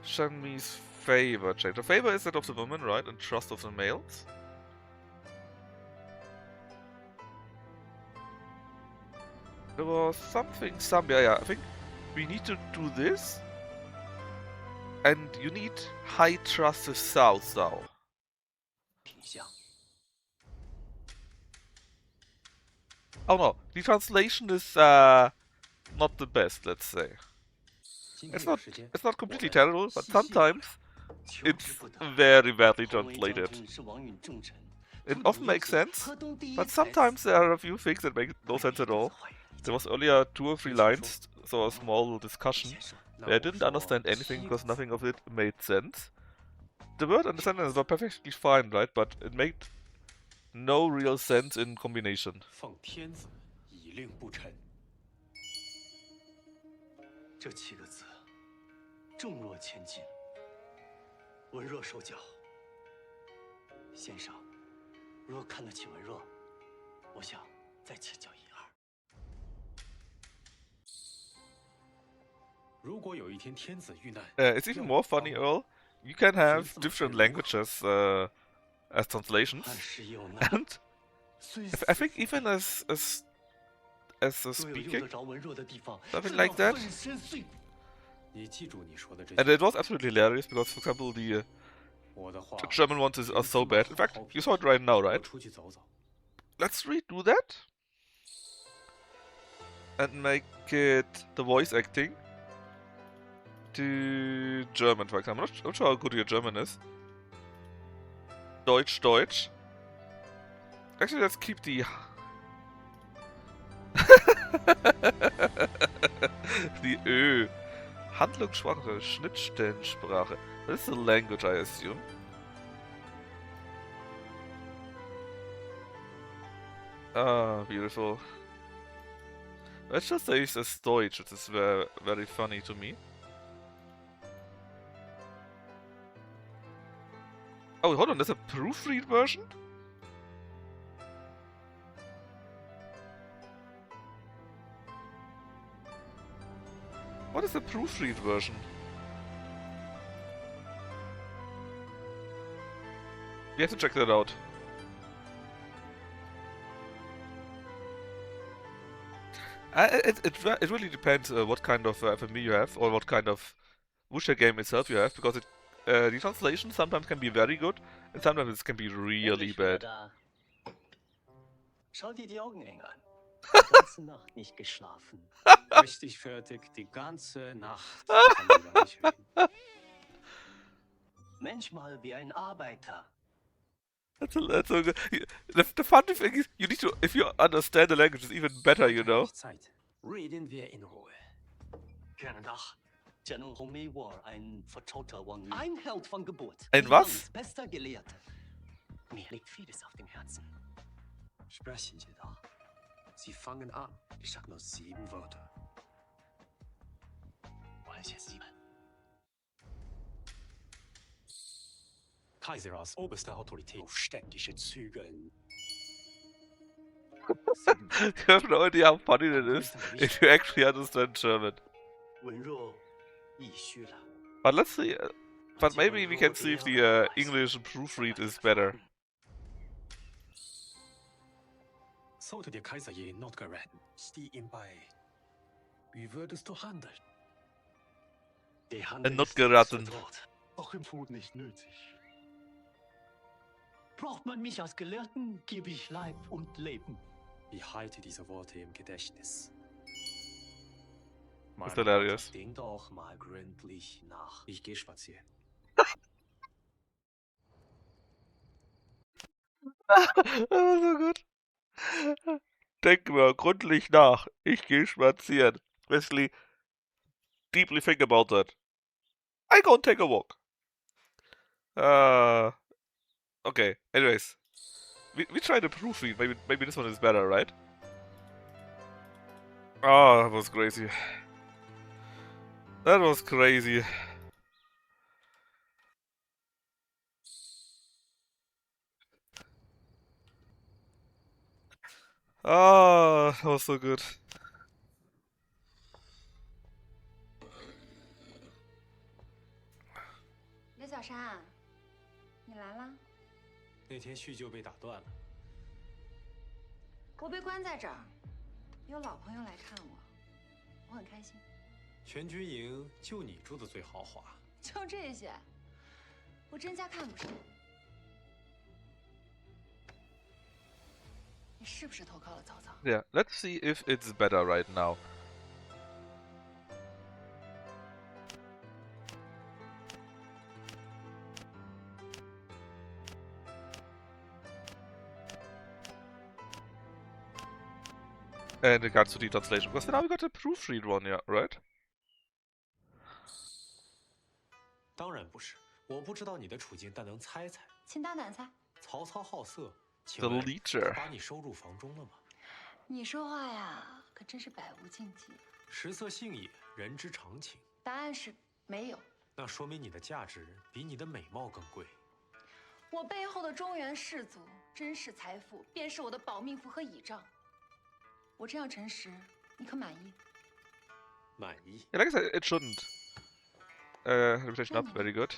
Shenmi's favor change. The favor is that of the women, right? And trust of the males. There was something, yeah, I think we need to do this. And you need high trust with Cao Cao. Oh no, the translation is not the best, let's say. It's not completely terrible, but sometimes it's very badly translated. It often makes sense, but sometimes there are a few things that make no sense at all. There was earlier 2 or 3 lines, so a small discussion, where I didn't understand anything because nothing of it made sense. The word and the sentence were perfectly fine, right? But it made no real sense in combination. 奉天子以令不臣。这7个字，重若千斤，文若受教。先生，若看得起文若，我想再请教一二。如果有一天天子遇难， it's even more funny, Earl. You can have different languages as translations, and I think even as a speaking, something like that. And it was absolutely hilarious because, for example, the German ones are so bad. In fact, you saw it right now, right? Let's redo that and make it the voice acting to German, for example. I'm not sure how good your German is. Deutsch, Deutsch. Actually, let's keep the... die Ö. Handlungssprache, Schnittstellensprache. This is a language, I assume. Ah, beautiful. Let's just say it's as Deutsch, which is very funny to me. Oh, hold on, there's a proofread version? What is the proofread version? We have to check that out. It really depends what kind of FMV you have, or what kind of wuxia game itself you have, because the translation sometimes can be very good, and sometimes it can be really bad. Schau dir die Augen an. Die ganze Nacht nicht geschlafen. Richtig fertig, die ganze Nacht. Kann man gar nicht reden. Manchmal wie ein Arbeiter. That's so good. The funny thing is, you need to, if you understand the language, it's even better, you know. Reden wir in Ruhe. Gerne doch. Einhalt von Geburt. Ein was? Bester Gelehrter. Mir liegt vieles auf dem Herzen. Sprechen Sie doch. Sie fangen an. Ich sag nur 7 Wörter. Wollen Sie 7? Kaiser als oberste Autorität auf ständische Zügeln. You have no idea how funny that is if you actually understand German. 文弱亦虚了。 But let's see. But maybe we can see if the English proofread is better. Sollte der Kaiser je Not geraten, steh ihm bei. Wie würdest du handeln? Der Handel Not ist das geraten. Wort. Auch im Tod nicht nötig. Braucht man mich als Gelehrten, gebe ich Leib und Leben. Ich halte diese Worte im Gedächtnis. That's hilarious. Denk doch mal gründlich nach. Ich gehe spazieren. Das war so gut. Denk mal gründlich nach. Ich gehe spazieren. Basically, deeply think about that. I go and take a walk. Okay. Anyways, we tried a proofread. Maybe this one is better, right? Oh, that was crazy. That was crazy. Ah, that was so good.刘小山，你来啦？那天叙旧被打断了。我被关在这儿，有老朋友来看我，我很开心。全军营就你住的最豪华。就这些，我真家看不上。你是不是投靠了曹操？ Yeah, let's see if it's better right now. In regards to the translation, because now we got a proofread one, yeah, right? 当然不是，我不知道你的处境，但能猜猜。请大胆猜。曹操好色，请 The 问 leader. 把你收入房中了吗？你说话呀，可真是百无禁忌。食色性也，人之常情。答案是没有。那说明你的价值比你的美貌更贵。我背后的中原士族、真实财富，便是我的保命符和倚仗。我这样诚实，你可满意？满意。 Yeah, like I said, it shouldn't. Reputation up, very good.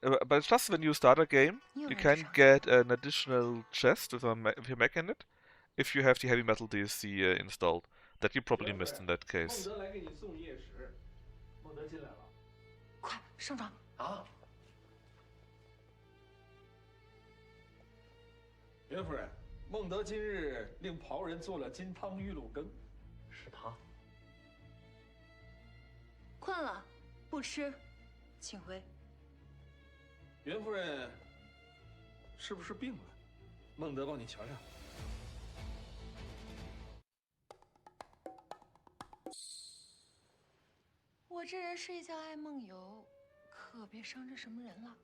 But it's just when you start a game, you can get an additional chest with your mech in it, if you have the heavy metal DLC installed. That you probably missed in that case. 孟德来给你送夜食，孟德进来了。快上床啊！袁夫人，孟德今日令袍人做了金汤玉露羹。是他。困了，不吃，请回。袁夫人是不是病了？孟德帮你瞧瞧。 我这人睡觉爱梦游，可别伤着什么人了。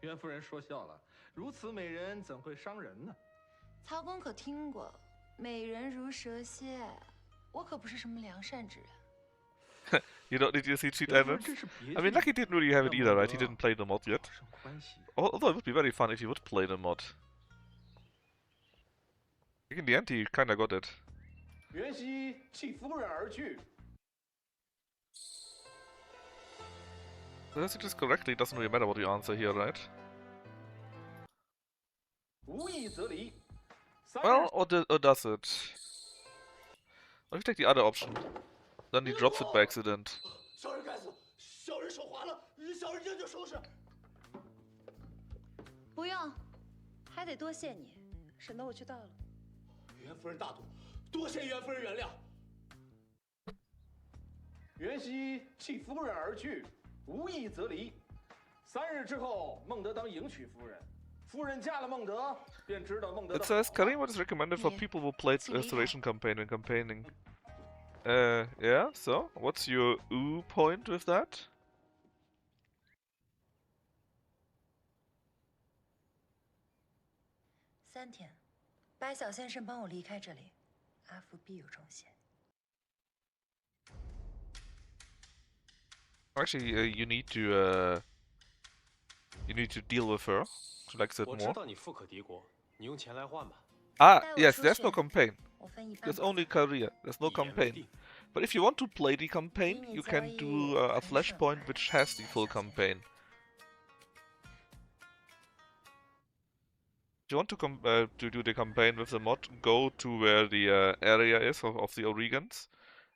袁夫人说笑了，如此美人怎会伤人呢？曹公可听过“美人如蛇蝎”，我可不是什么良善之人。Did you see cheat items? I mean, Lucky didn't really have it either, right? He didn't play the mod yet. Although it would be very fun if he would play the mod. In the end, he kinda got it. 袁熙弃夫人而去。 Unless it is correctly, it doesn't really matter what you answer here, right? 无义则离。 Well, or does it? What if you take the other option? Then he drops it by accident. 小人该死，小人手滑了，小人这就收拾。不用，还得多谢你，省得我去倒了。袁夫人大度，多谢袁夫人原谅。袁熙弃夫人而去，无义则离。3日之后，孟德当迎娶夫人。夫人嫁了孟德，便知道孟德。 It says Karim is recommended for people who played Restoration Campaign when campaigning. Yeah, so what's your point with that? 3天，白小先生帮我离开这里，阿福必有重谢。 Actually, you need to deal with her to like that 我知 more. 道你富可敌国，你用钱来换吧。 Ah, 带我 yes, 出 there's 去 no campaign. 我分一半 There's 给 only 你 career. There's no 一言为 campaign. 定。 But if you want to play the campaign, 与你 you 交 can 易 do a 很省 flashpoint which has the full 白小先生。 campaign. If you want to do the campaign with the mod, go to where the area is of the Oregons,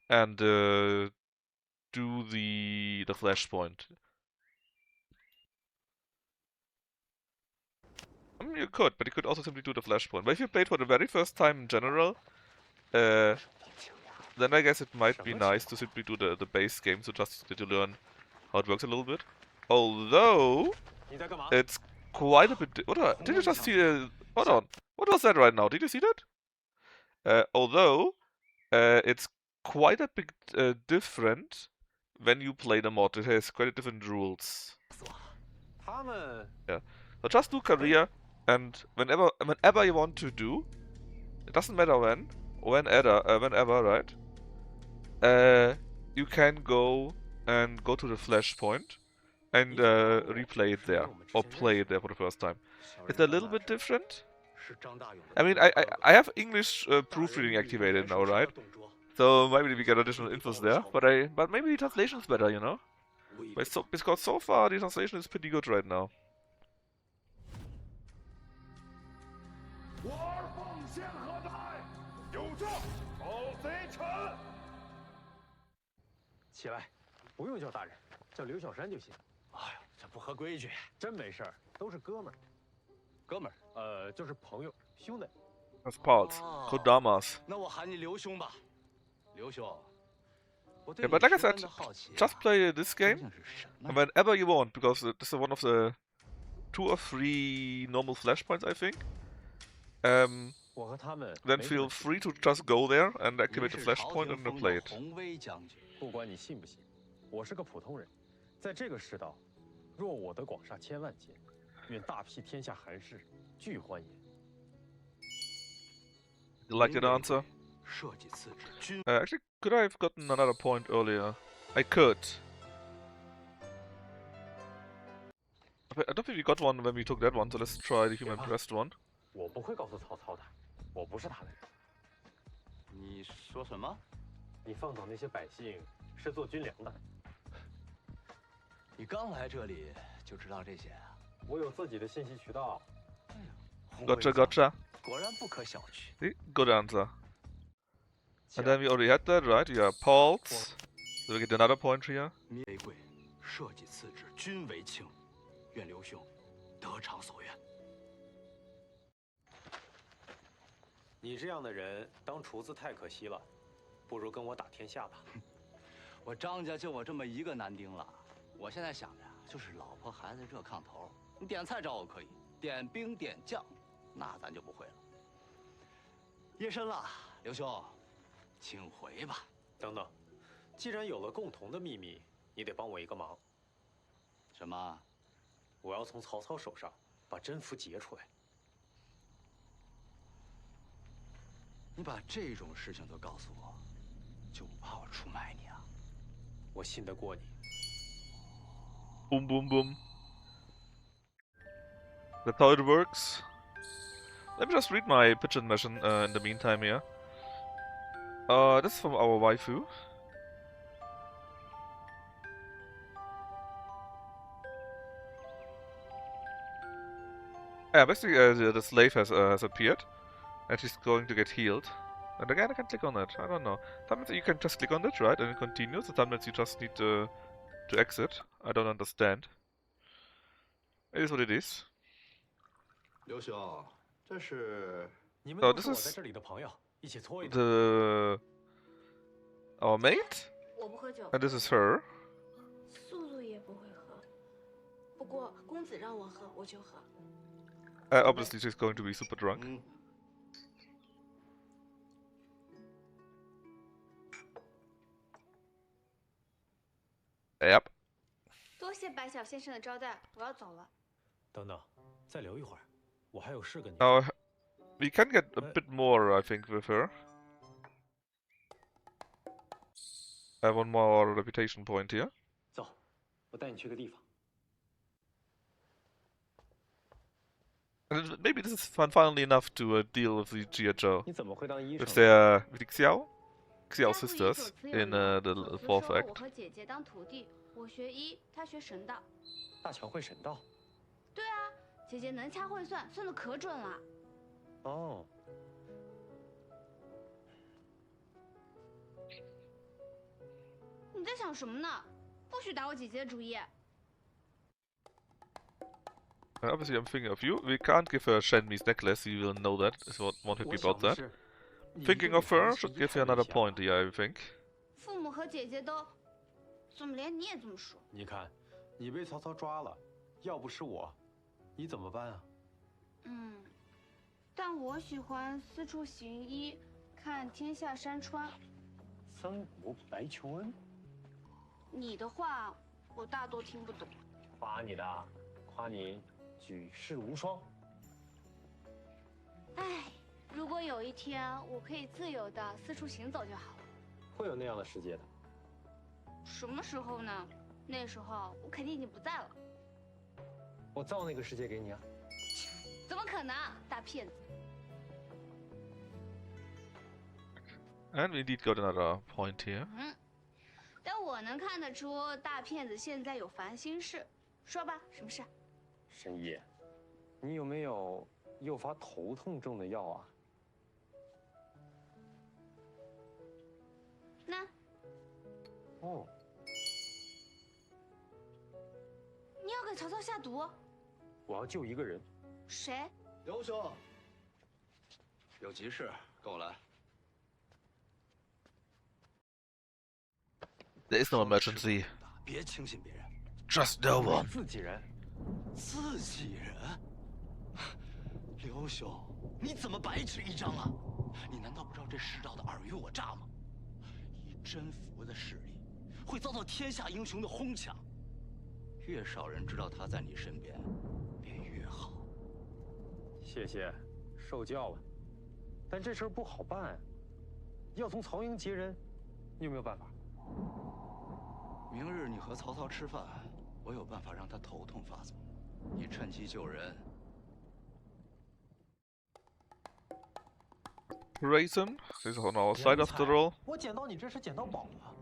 and do the flashpoint. I mean, you could, but you could also simply do the flashpoint. But if you played for the very first time in general, then I guess it might be nice to simply do the base game, so just to learn how it works a little bit. Although, 你在干嘛？ it's quite a bit. Did you just see? Hold on. What was that right now? Did you see that? Although, it's quite a bit different when you play the mod. It has quite different rules. 他们 Yeah. So just do career, and whenever you want to do, it doesn't matter whenever, right? You can go to the flashpoint and replay it there or play it there for the first time. It's a little bit different. 是张大勇的 I mean, I have English proofreading activated now, right? So maybe we get additional infos there, but maybe the translation is better, you know? Because so far the translation is pretty good right now. 我儿奉献何在？有将保贼臣。起来，不用叫大人，叫刘小山就行。哎呀，这不合规矩。真没事儿，都是哥们儿。哥们儿，就是朋友、兄弟。 That's parts. Kodamas. 那我喊你刘兄吧，刘兄。 Yeah, but like I said, just play this game whenever you want, because this is one of the 2 or 3 normal flashpoints, I think. Then feel free to just go there and activate the flashpoint and then play it. 不管你信不信，我是个普通人，在这个世道，若我得广厦千万间，愿大庇天下寒士俱欢颜。 You like that answer? Actually, could I have gotten another point earlier? I could. I don't think we got one when we took that one, so let's try the human pressed one. 我不会告诉曹操的，我不是他的人。你说什么？你放走那些百姓是做军粮的。你刚来这里就知道这些啊？我有自己的信息渠道。哎呀， Gotcha. 果然不可小觑。 See? Good answer. And then we already had that, right? Yeah, Pulse. So we get another point here. 为贵，社稷次之，君为轻。愿刘兄得偿所愿。你这样的人当厨子太可惜了，不如跟我打天下吧。我张家就我这么一个男丁了，我现在想的呀，就是老婆孩子热炕头。你点菜找我可以，点兵点将，那咱就不会了。夜深了，刘兄，请回吧。等等，既然有了共同的秘密，你得帮我一个忙。什么？我要从曹操手上把真符劫出来。你把这种事情都告诉我，就不怕我出卖你啊？我信得过你。 Boom, boom, boom. That's how it works. Let me just read my pigeon mission in the meantime here. This is from our waifu. Yeah, basically the slave has appeared, and she's going to get healed. And again, I can click on it. I don't know. Sometimes you can just click on it, right, and it continues. And sometimes you just need to exit. I don't understand. It is what it is. 刘兄，这是你们都是我在这里的朋友，一起搓一顿。 Our mate? 我不喝酒。 And this is her. 素素也不会喝，不过公子让我喝，我就喝。 Obviously, she's going to be super drunk. Yep. 多谢白小先生的招待，我要走了。等等，再留一会儿，我还有事跟你。Now, we can get a bit more, I think, with her. I have one more reputation point here. 走，我带你去个地方。 And maybe this is finally enough to deal with the Qiao 你怎么会当医 with 生？ the Qiao sisters in the fourth 我 act. 和姐姐当徒弟，我学医，她学神道。大乔会神道。对啊，姐姐能掐会算，算得可准了。哦。你在想什么呢？不许打我姐姐的主意。 Obviously, I'm thinking of you. We can't give her Shenmi's necklace. You will know that. Is one happy about that. Thinking of her should give you another point here, I think. 父母和姐姐都，怎么连你也这么说？你看，你被曹操抓了，要不是我，你怎么办啊？但我喜欢四处行医，看天下山川。三国白求恩。你的话，我大多听不懂。夸你的，夸你举世无双。唉，如果有一天我可以自由的四处行走就好了。会有那样的世界的。什么时候呢？那时候我肯定已经不在了。我造那个世界给你啊！怎么可能，大骗子！ And we indeed got another point here. 但我能看得出大骗子现在有烦心事，说吧，什么事？神医，你有没有诱发头痛症的药啊？那。哦。你要给曹操下毒？我要救一个人。谁？刘兄。有急事，跟我来。 There is no emergency. 别轻信别人。 Trust no one. 自己人。自己人？刘兄，你怎么白纸一张啊？你难道不知道这世道的尔虞我诈吗？以真佛的势力，会遭到天下英雄的哄抢。越少人知道他在你身边，便越好。谢谢，受教了。但这事儿不好办，要从曹营劫人，你有没有办法？ 明日你和曹操吃饭，我有办法让他头痛发作，你趁机救人。Raise him. This is on our side after all. 我捡到你这是捡到宝了。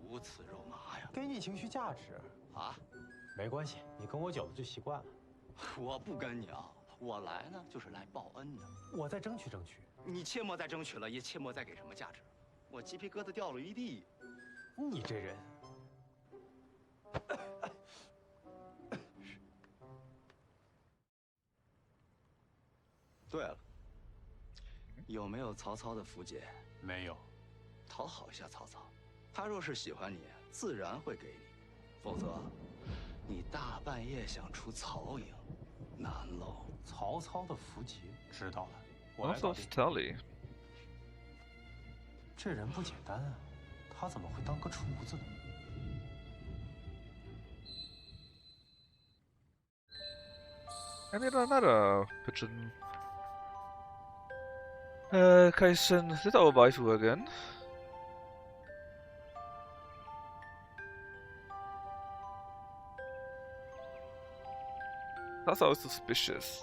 如此肉麻呀！给你情绪价值。啊？没关系，你跟我久了就习惯了。我不跟你啊，我来呢就是来报恩的。我再争取争取。你切莫再争取了，也切莫再给什么价值。我鸡皮疙瘩掉了一地。 你这人，对了，有没有曹操的符节？没有。讨好一下曹操，他若是喜欢你，自然会给你；否则，你大半夜想出曹营，难喽。曹操的符节，知道了，我来 Also 搞定。 Stanley. 这人不简单啊，他怎么会当个厨子呢？ And then another pigeon. Kaisen, is our waifu again? That's always suspicious.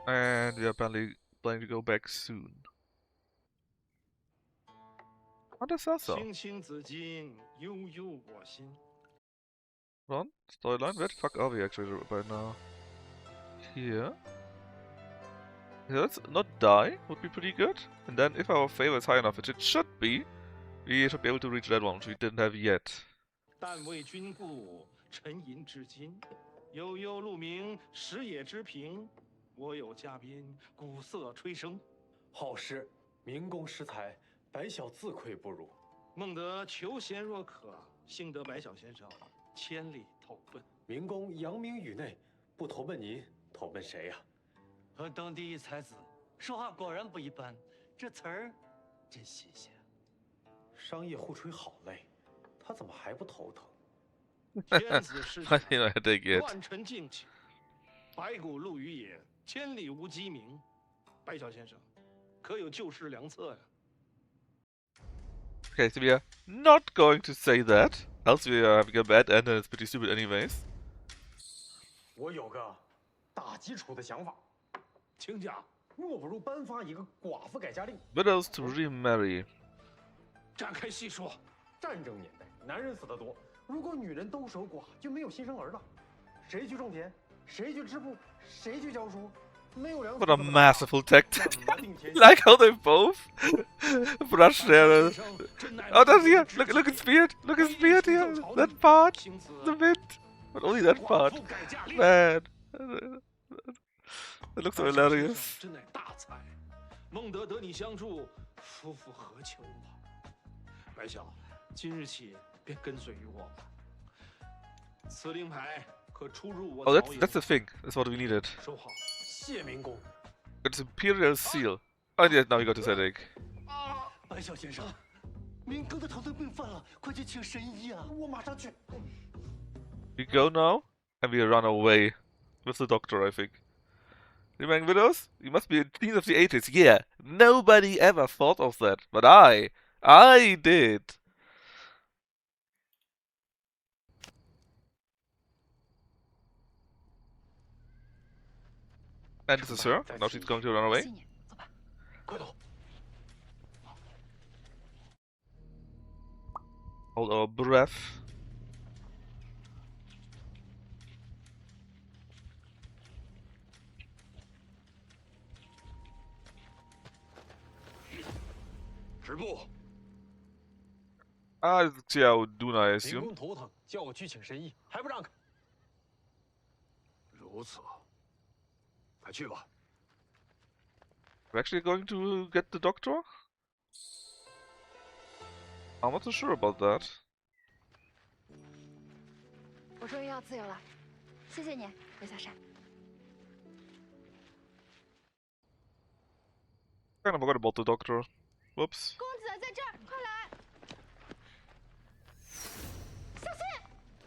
And we are apparently planning to go back soon. What is that? 青青子衿，悠悠我心。 Run, storyline, where the fuck are we actually right now? Here? Let's not die, would be pretty good. And then if our favor is high enough, which it should be, we should be able to reach that one, which we didn't have yet. 但为君故，沉吟至今。悠悠鹿鸣，食野之苹。我有嘉宾，鼓瑟吹笙。好诗，明公识才，白小自愧不如。孟德求贤若渴，幸得白小先生千里投奔。明公扬名宇内，不投奔您，投奔谁呀？河东第一才子，说话果然不一般，这词儿真新鲜。商业互吹好累，他怎么还不头疼？天子失 I 权， think I dig it. 乱臣尽起，白骨露于野，千里无鸡鸣。白小先生，可有救世良策呀？ Okay, so we are not going to say that, else we are having a bad end and it's pretty stupid anyways. 我有个大基础的想法，请讲。莫不如颁发一个寡妇改嫁令， Widows to remarry. 展开细说。战争年代，男人死得多，如果女人都守寡，就没有新生儿了。谁去种田？谁去织布？谁去教书？没有粮食 What a 怎么打 masterful tactic. 怎么定天下 Like how they both brush their... Oh, that's here! Look at his beard! Look at his beard here! That part! The bit! But only that part. Man. That looks so hilarious. 真乃大才，孟德得你相助，夫复何求啊？白小，今日起便跟随于我吧。此令牌可出入我 Oh, 曹营。 that's the thing. That's what we needed. 收好。谢明公。 It's Imperial Seal. Oh, yeah, now we got his headache. 白小先生，明哥的头疼病犯了，快去请神医啊！我马上去。 We go now, and we run away with the doctor, I think. Remaining widows? You must be a teen of the ages. Yeah, nobody ever thought of that, but I did. And this is her. Now she's going to run away. 谢你，走吧。快走。 Hold our breath. Ah, it's Qiao Duna, I 明 assume. 公头疼，叫我去请神医，还不让开。如此，快去吧。 We're actually going to get the doctor? I'm not so sure about that. 我终于要自由了，谢谢你，回小山。 Kind of forgot about the doctor. Whoops. 公子在这儿，快来！小心！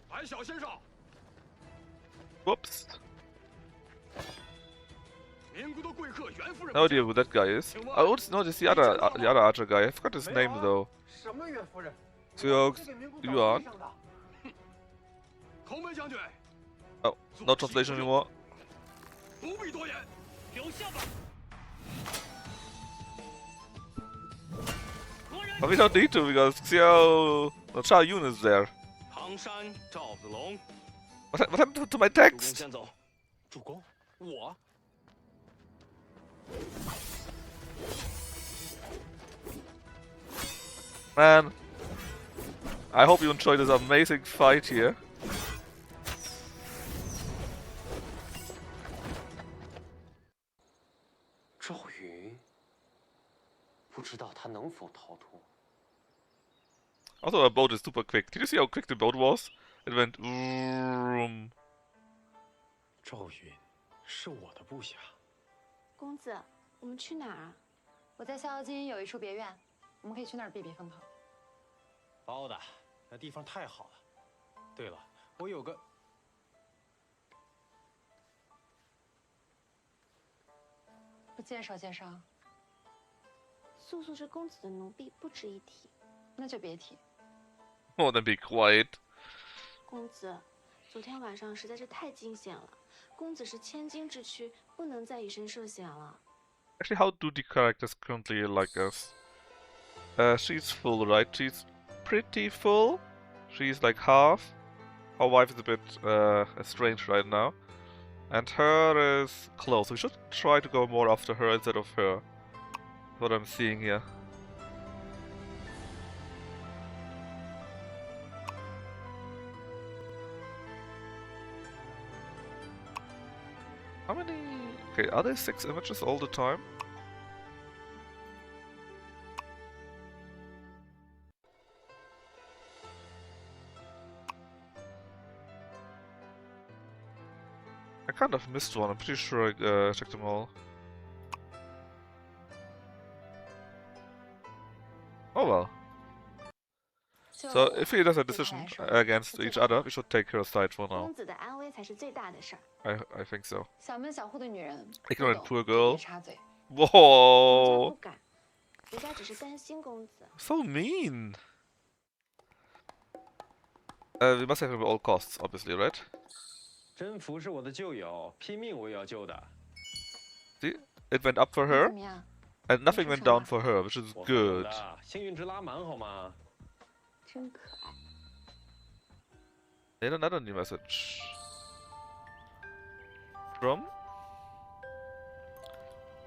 白小先生， Whoops. 民国的贵客袁夫人。 No idea who that guy is. I also noticed the other archer guy. I forgot his name though. 什么岳夫人？ Qiao Yuan. 孔北将军。 Oh, no translation anymore. 不必多言，留下吧。 But we don't need to because Qiao Yun is there. 唐山赵子龙， What happened to my 主公 text? 先走。主公，我 Man, I hope you enjoyed this amazing fight here. 赵云，不知道他能否逃脱。 Also, our boat is super quick. Did you see how quick the boat was? It went vroom. 赵云是我的部下，公子，我们去哪儿啊？我在逍遥津有一处别院，我们可以去那儿避避风头。包的，那地方太好了。对了，我有个不介绍介绍，素素是公子的奴婢，不值一提。那就别提。 Oh, then be quiet. 公子，昨天晚上实在是太惊险了，公子是千金之躯，不能再以身涉险了。 Actually, how do the characters currently like us? She's full, right? She's pretty full. She's like half. Our wife is a bit estranged right now. And her is close. We should try to go more after her instead of her. What I'm seeing here. How many... Okay, are there 6 images all the time? kind of missed one. I'm pretty sure I checked them all. Oh well. So if he does a decision against each other, we should take her side for now. 公子的安危才是最大的事儿。 I think so. 小门小户的女人， Ignorant 不懂 poor 就 girl. 别插嘴。 人家 Whoa! 不敢，人家只是担心公子。 So mean. We must have him at all costs, obviously, right? 甄宓是我的旧友，拼命我也要救的。 See, it went up for 怎 her, 么样？ and nothing went down for her, which is 我 good. 的幸运值拉满好吗？ 真可爱。 Then another new message. From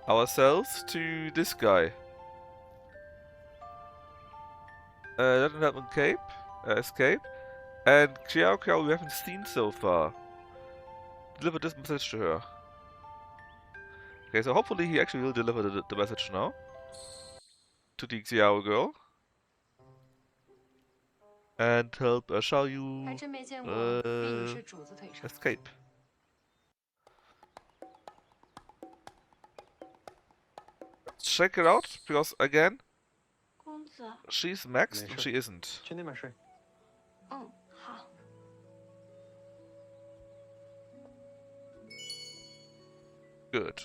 ourselves to this guy. Doesn't have escape. And Qiao we haven't seen so far. Deliver this message to her. Okay, so hopefully he actually will deliver the message now. To the Qiao girl. And help Xiao Yu 还真没见过美女是主子腿上。 escape. Check it out, because again, 公子， she's maxed and 没事。 she isn't. 去那边睡。嗯，好。 Good.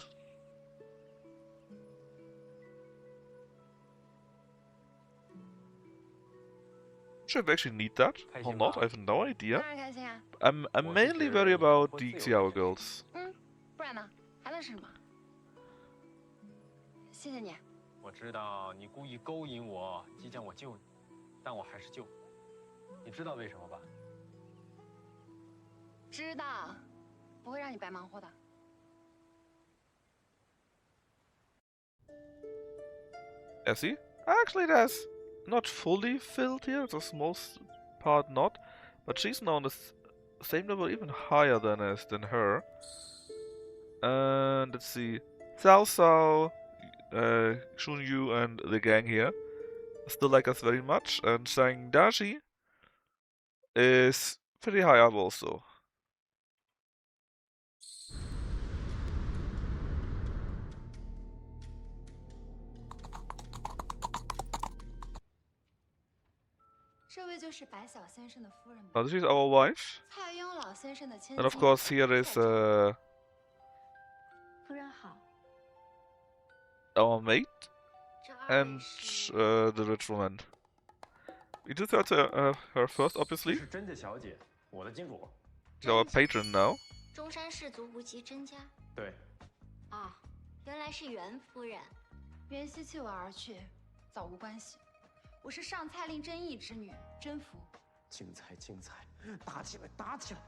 Should we actually need that or not? I have no 当 idea. 然开心啊。 I'm mainly worried about the Qiao girls. 不然呢？还能是什么？谢谢你。我知道你故意勾引我，激将我救你，但我还是救你。你知道为什么吧？知道，不会让你白忙活的。 Yeah, see? Actually, that's not fully filled here. The small part not, but she's now on the same level, even higher than her. And let's see, Cao Cao, Shun Yu, and the gang here still like us very much. And Shang Dashi is pretty high up also. Oh, this is our wife. And of course here is 夫人好。 our mate and the rich woman. We just heard her first, 这 obviously. 是甄家小姐，我的金主。 She's our patron now. 中山氏族无极甄家。对，啊，原来是袁夫人。袁熙弃我而去，早无关系。我是上蔡令甄义之女甄宓。精彩精彩，打起来打起来！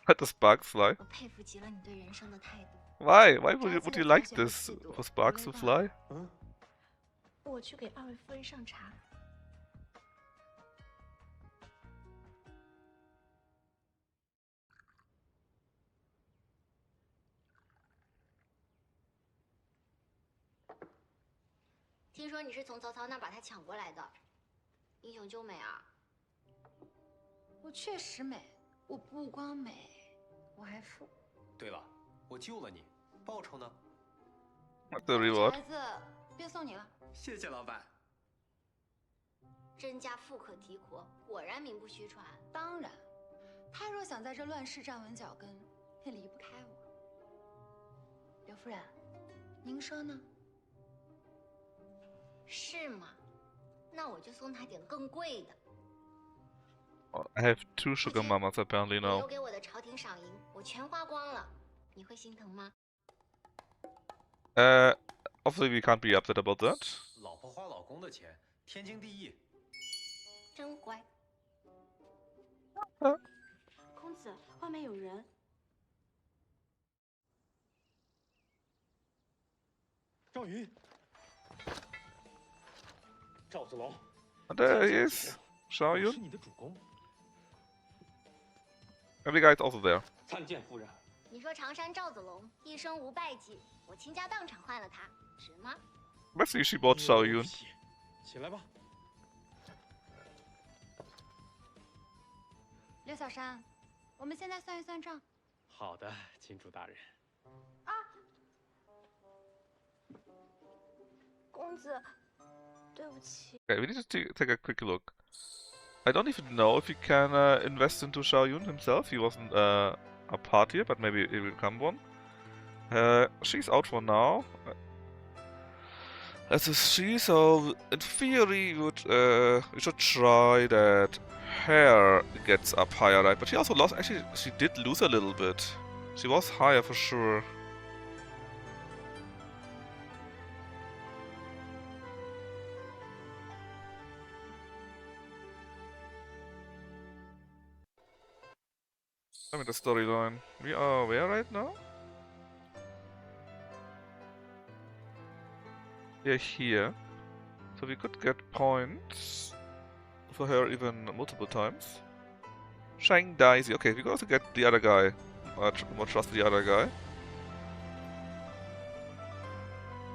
Let the sparks fly. 我佩服极了你对人生的态度。 Why? Why would you like this for sparks to fly? 我去给二位夫人上茶。 听说你是从曹操那把他抢过来的，英雄救美啊！我确实美，我不光美，我还富。对了，我救了你，报酬呢？ What's the reward? 孩子，别送你了。谢谢老板。甄家富可敌国，果然名不虚传。当然，他若想在这乱世站稳脚跟，也离不开我。刘夫人，您说呢？ 是吗？那我就送他点更贵的。 I have 2 sugar mamas apparently 你 now. 留给我的朝廷赏银，我全花光了，你会心疼吗？ Obviously we can't be upset about that. 老婆花老公的钱，天经地义。真乖。公子，外面有人。赵云。 赵子龙 And there he is. Xiao 是 Yun. 你的主公。 Every guy is also there. 参见夫人。你说常山赵子龙一生无败绩，我倾家荡产换了他，值吗？ Let's see, she bought Xiao Yun. 起来吧。刘小山，我们现在算一算账。好的，金主大人。公子，对不起。 Okay, we need to take a quick look. I don't even know if he can invest into Xiaoyun himself. He wasn't a part here, but maybe he will become one. She's out for now. As is she, so in theory we should try that Hair gets up higher, right? But she also lost. Actually, she did lose a little bit. She was higher for sure. I mean the storyline. We are where right now? We are here. So we could get points for her even multiple times. Shang Daisy. Okay, we could also get the other guy. More trust the other guy.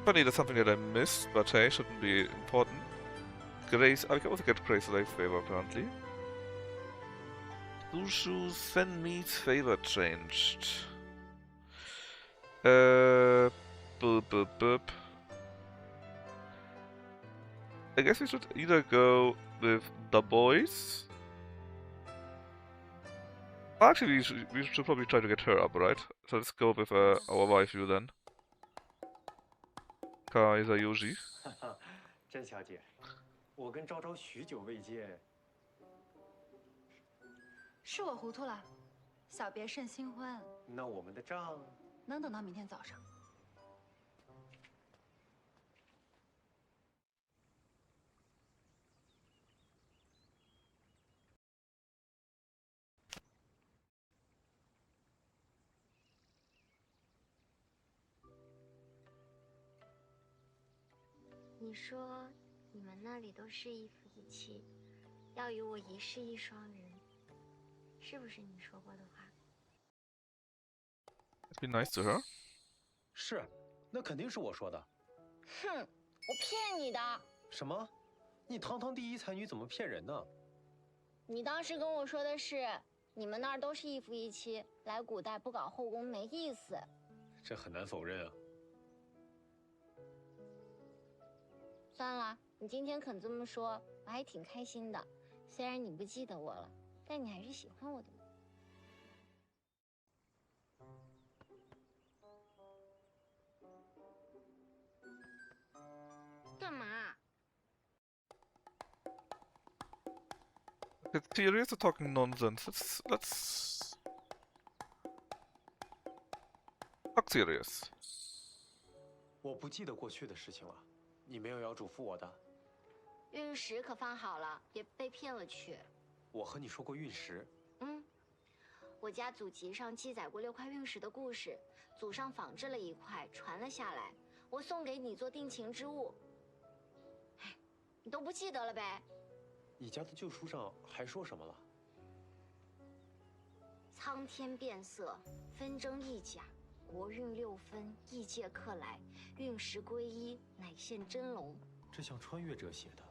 Funny, that's something that I missed, but hey, shouldn't be important. Grace. I can also get Grace Life favor apparently. Sushu Senmi's favor changed. Boop. I guess we should either go with the boys. Actually, we should probably try to get her up, right? So let's go with our waifu then. Kaiser Yuji. 甄小姐，我跟昭昭许久未见。是我糊涂了，小别胜新婚。那我们的账能等到明天早上。你说你们那里都是一夫一妻，要与我一世一双人，是不是你说过的话？ Let's be nice to her. 是，那肯定是我说的。哼，我骗你的。什么？你堂堂第一才女怎么骗人呢？你当时跟我说的是，你们那儿都是一夫一妻，来古代不搞后宫没意思。这很难否认啊。 算了，你今天肯这么说，我还挺开心的。虽然你不记得我了，但你还是喜欢我的嘛。干嘛？ Get serious or talking nonsense? Let's talk serious. 我不记得过去的事情了。 你没有要嘱咐我的？玉石可放好了，别被骗了去。我和你说过玉石。嗯，我家祖籍上记载过6块玉石的故事，祖上仿制了1块传了下来，我送给你做定情之物。哎，你都不记得了呗？你家的旧书上还说什么了？苍天变色，纷争易甲。 国运6分，异界客来，运石归一，乃现真龙。这像穿越者写的，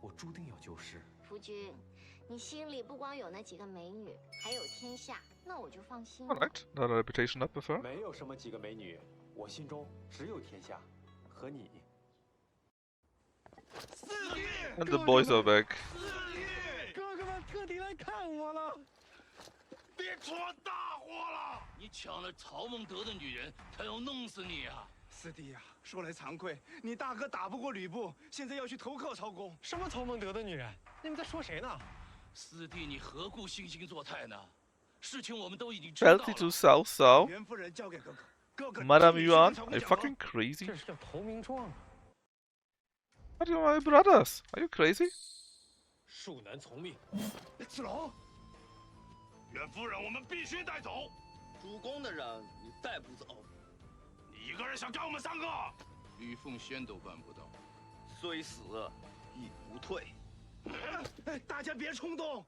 我注定要救世。夫君，你心里不光有那几个美女，还有天下，那我就放心了。 Alright, got a reputation up with her. 没有什么几个美女，我心中只有天下和你。And the boys are back. 哥哥们特地来看我了。 别闯大祸了！你抢了曹孟德的女人，他要弄死你啊！四弟呀，说来惭愧，你大哥打不过吕布，现在要去投靠曹公。什么曹孟德的女人？你们在说谁呢？四弟，你何故惺惺作态呢？事情我们都已经知道了。 Healthy to Sao. 袁夫人交给哥哥。Madame Yuan, are you fucking crazy? 这是叫投名状。 What are you my brothers? Are you crazy? 恕难从命。子龙。 袁夫人，我们必须带走。主公的人你带不走，你一个人想干我们3个？吕奉先都办不到，虽死亦不退。大家别冲动。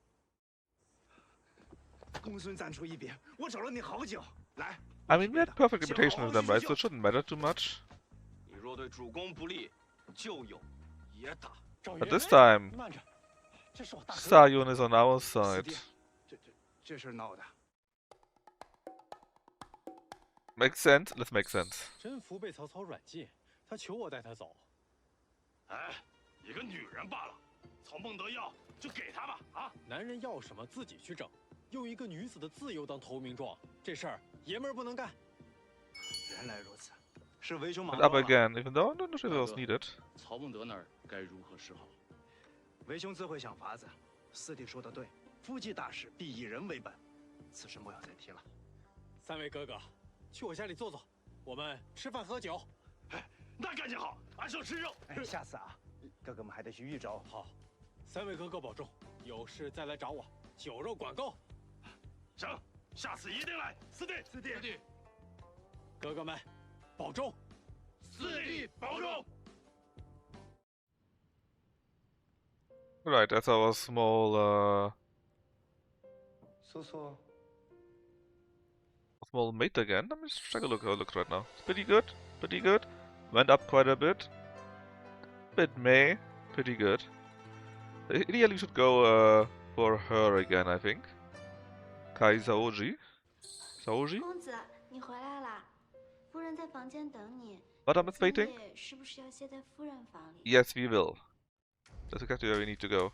公孙暂出一边，我找了你好久。来 I mean, we had perfect reputation with them, right? So it shouldn't matter too much. 你若对主公不利，就有野打。 But this time, 慢着，这是我大哥。 Sayun is on our side. 这事闹的。Makes sense. Let's make sense. 甄宓被曹操软禁，他求我带他走。哎，一个女人罢了，曹孟德要就给他吧啊！男人要什么自己去挣，用一个女子的自由当投名状，这事儿爷们儿不能干。原来如此，是为兄 And 忙 up 多了。 again, even though I'm not sure it was 大哥 needed. 曹孟德那儿该如何是好？为兄自会想法子。四弟说的对，夫妻大事必以人为本，此事莫要再提了。三位哥哥，去我家里坐坐，我们吃饭喝酒。哎，那干净好，俺想吃肉。哎，下次啊，哥哥们还得去豫州。好，三位哥哥保重，有事再来找我，酒肉管够。行，下次一定来。四弟，四弟，哥哥们，保重。四弟保重。 Right, that's our small small mate again. Let me just take a look how it looks right now. It's pretty good. Pretty good. Went up quite a bit. Bit meh. Pretty good. Ideally, we should go for her again, I think. Kai Saoji. Saoji? 公子，你回来啦！夫人在房间等你。 What am I waiting? 今夜是不是要歇在夫人房里？ Yes, we will. That's exactly where we need to go.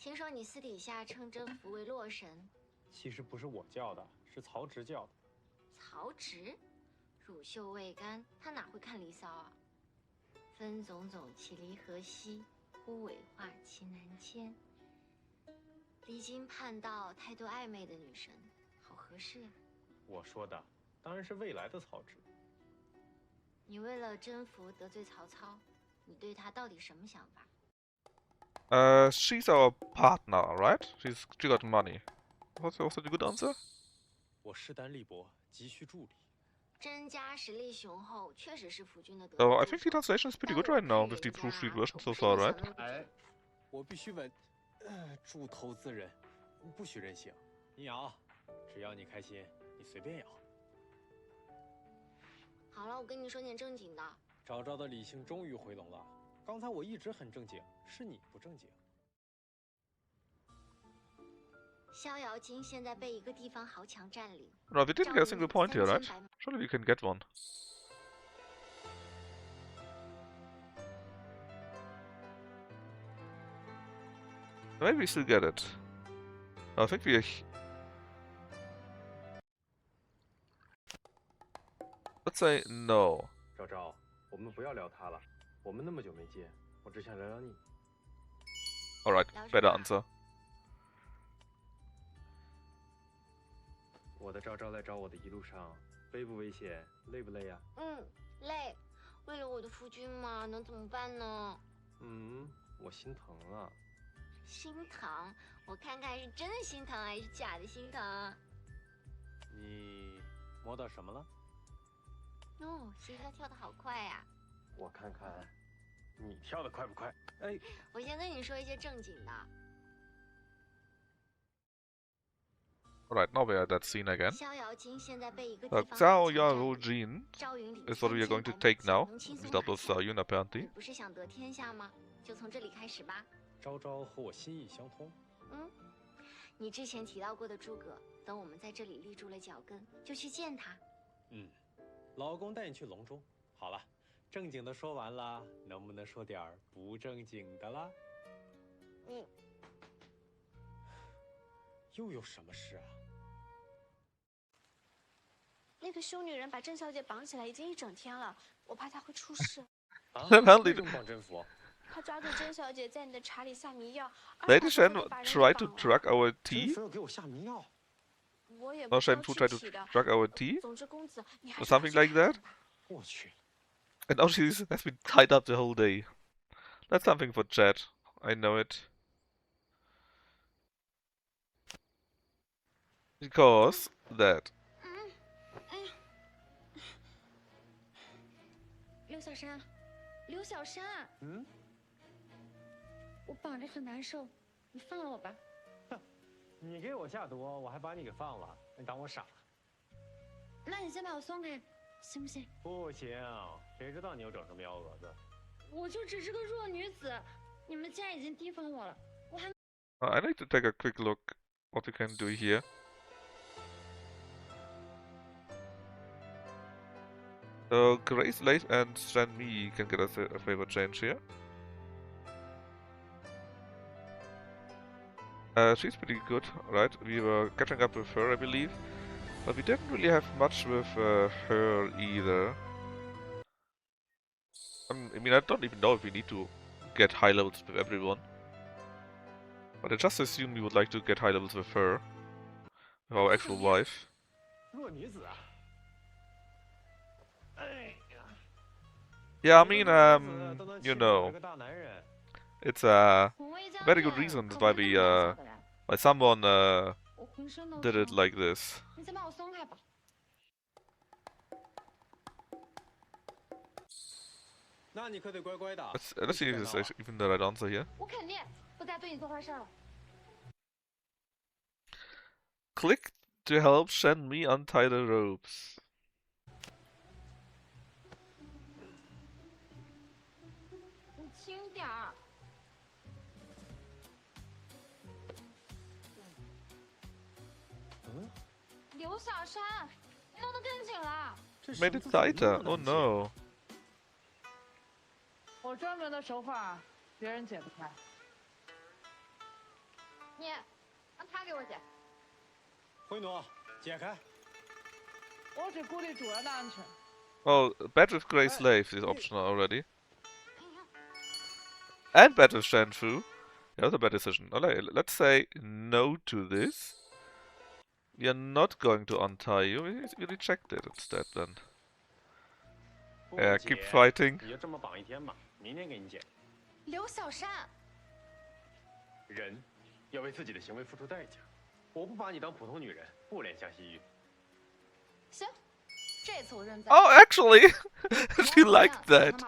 听说你私底下称征服为洛神，其实不是我叫的，是曹植叫的。曹植，乳臭未干，他哪会看离骚啊？分种种其离合兮，忽尾化其难迁。离经叛道、态度暧昧的女神，好合适呀。我说的当然是未来的曹植。你为了征服得罪曹操，你对他到底什么想法？ She's our partner, right? She got money. What's a good answer? 我势单力薄，急需助理。甄家实力雄厚，确实是夫君的得 So 力 I 对 think the 手。 translation is pretty good right now with the proofread version so far, right? 哎，我必须稳，助投资人，不许任性。你咬，只要你开心，你随便咬。好了，我跟你说点正经的。昭昭的理性终于回笼了。刚才我一直很正经，是你不正经。逍遥津现在被一个地方豪强占领。 No, we didn't get a single point here, right? Surely we can get one. Maybe we still get it. I think we. Let's say no. 昭昭，我们不要聊他了，我们那么久没见，我只想聊聊你。 Alright, better answer. 我的昭昭来找我的一路上，危不危险，累不累呀？累。为了我的夫君嘛，能怎么办呢？我心疼了。心疼？我看看是真的心疼还是假的心疼？你摸到什么了？哦，心跳跳得好快呀！我看看，你跳得快不快？哎，我先跟你说一些正经的。 Alright, now we are at that scene again. 逍遥津现在被一个地方 Qiao 豪强占领 Yarojin 赵云里 is what we are going to 3000 take 百 now. 能轻松 That 拿 was 下 Yun 你 apparently. 不是想得天下吗？就从这里开始吧。昭昭和我心意相通。你之前提到过的诸葛，等我们在这里立住了脚跟，就去见他。老公带你去隆中。好了，正经的说完了，能不能说点儿不正经的啦？又有什么事啊？那个凶女人把郑小姐绑起来已经一整天了，我怕她会出事。啊？ Apparently 为什么绑甄宓？她抓住郑小姐在你的茶里下迷药， Lady Shen tried to drug our 甄 tea. 宓要给我下迷药。我也 Or 不知道 Shen Fu 具 tried to 体的。 drug our tea. 总之，公子，你还 Or 是 something like that. 我去， And now she has been tied up the whole day. That's something for chat. I know it. Because that. 刘小山，刘小山，我绑着很难受，你放了我吧。你给我下毒，我还把你给放了，你当我傻？那你先把我松开，行不行？不行，谁知道你又整什么幺蛾子？我就只是个弱女子，你们既然已经提防我了，我还 I need to take a quick look what we can do here. So Grace, Leif, and Shen Mi can get us a favor change here. She's pretty good, right? We were catching up with her, I believe. But we didn't really have much with her either. I mean, I don't even know if we need to get high levels with everyone. But I just assume we would like to get high levels with her. With our actual wife. Yeah, I mean, you know, it's a very good reason why we, why someone did it like this. 你先把我松开吧。那你可得乖乖的。Let's see if this is even the right answer here. 我肯定不再对你做坏事了。 Click to help Shen Mi untie the ropes. 你轻点儿。刘小山，你弄得更紧了。 Made it tighter. Oh no. 我专门的手法，别人解不开。你让他给我解。灰奴，解开。我只顾虑主人的安全。 Oh, bet with Grace Leif is optional already. And bet with Shan Fu. Yeah, that's a bad decision. Alright, let's say no to this. We are not going to untie you. We reject it instead then. Yeah, keep fighting. 你就这么绑一天吧，明天给你解。刘小山，人要为自己的行为付出代价。我不把你当普通女人，不怜香惜玉。行，这次我认栽。 Oh, actually, she liked that.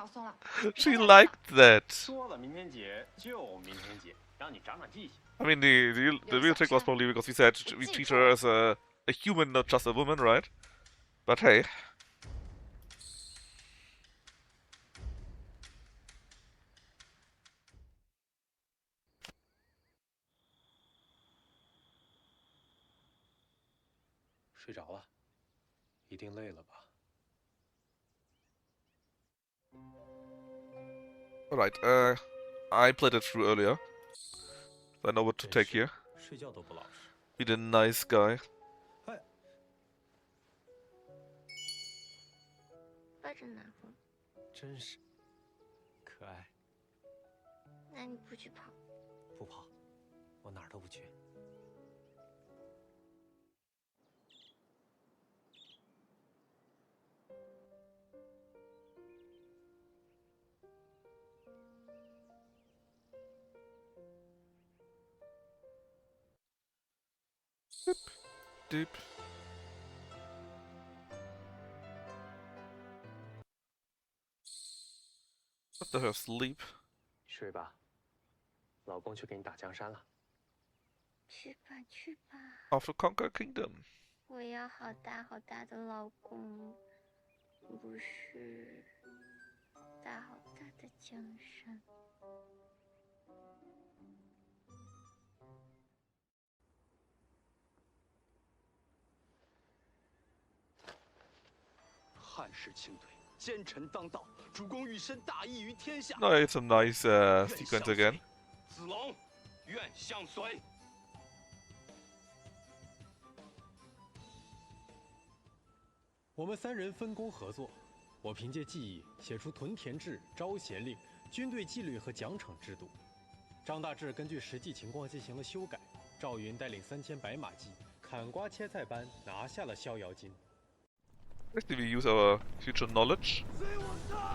She liked that. 说了明天解就明天解，让你长长记性。 I mean, the real trick was probably because we said we treat her as a human, not just a woman, right? But hey. 睡着了，一定累了吧？ Alright, I played it through earlier. I know what to take here. 睡觉都不老实。 Be the nice guy. 抱着暖风。真是可爱。那你不去跑？不跑，我哪儿都不去。 Deep, deep. Let her sleep. 睡吧，老公去给你打江山了。去吧，去吧。 Off to conquer kingdom. 我要好大好大的老公，不是大好大的江山。 汉室清队，奸臣当道，主公一身大义于天下。 No, it's a nice sequence again. 子龙，愿相随。我们三人分工合作，我凭借记忆写出屯田制、招贤令、军队纪律和奖惩制度。张大志根据实际情况进行了修改。赵云带领3000白马骑，砍瓜切菜般拿下了逍遥津。 Basically, we use our future knowledge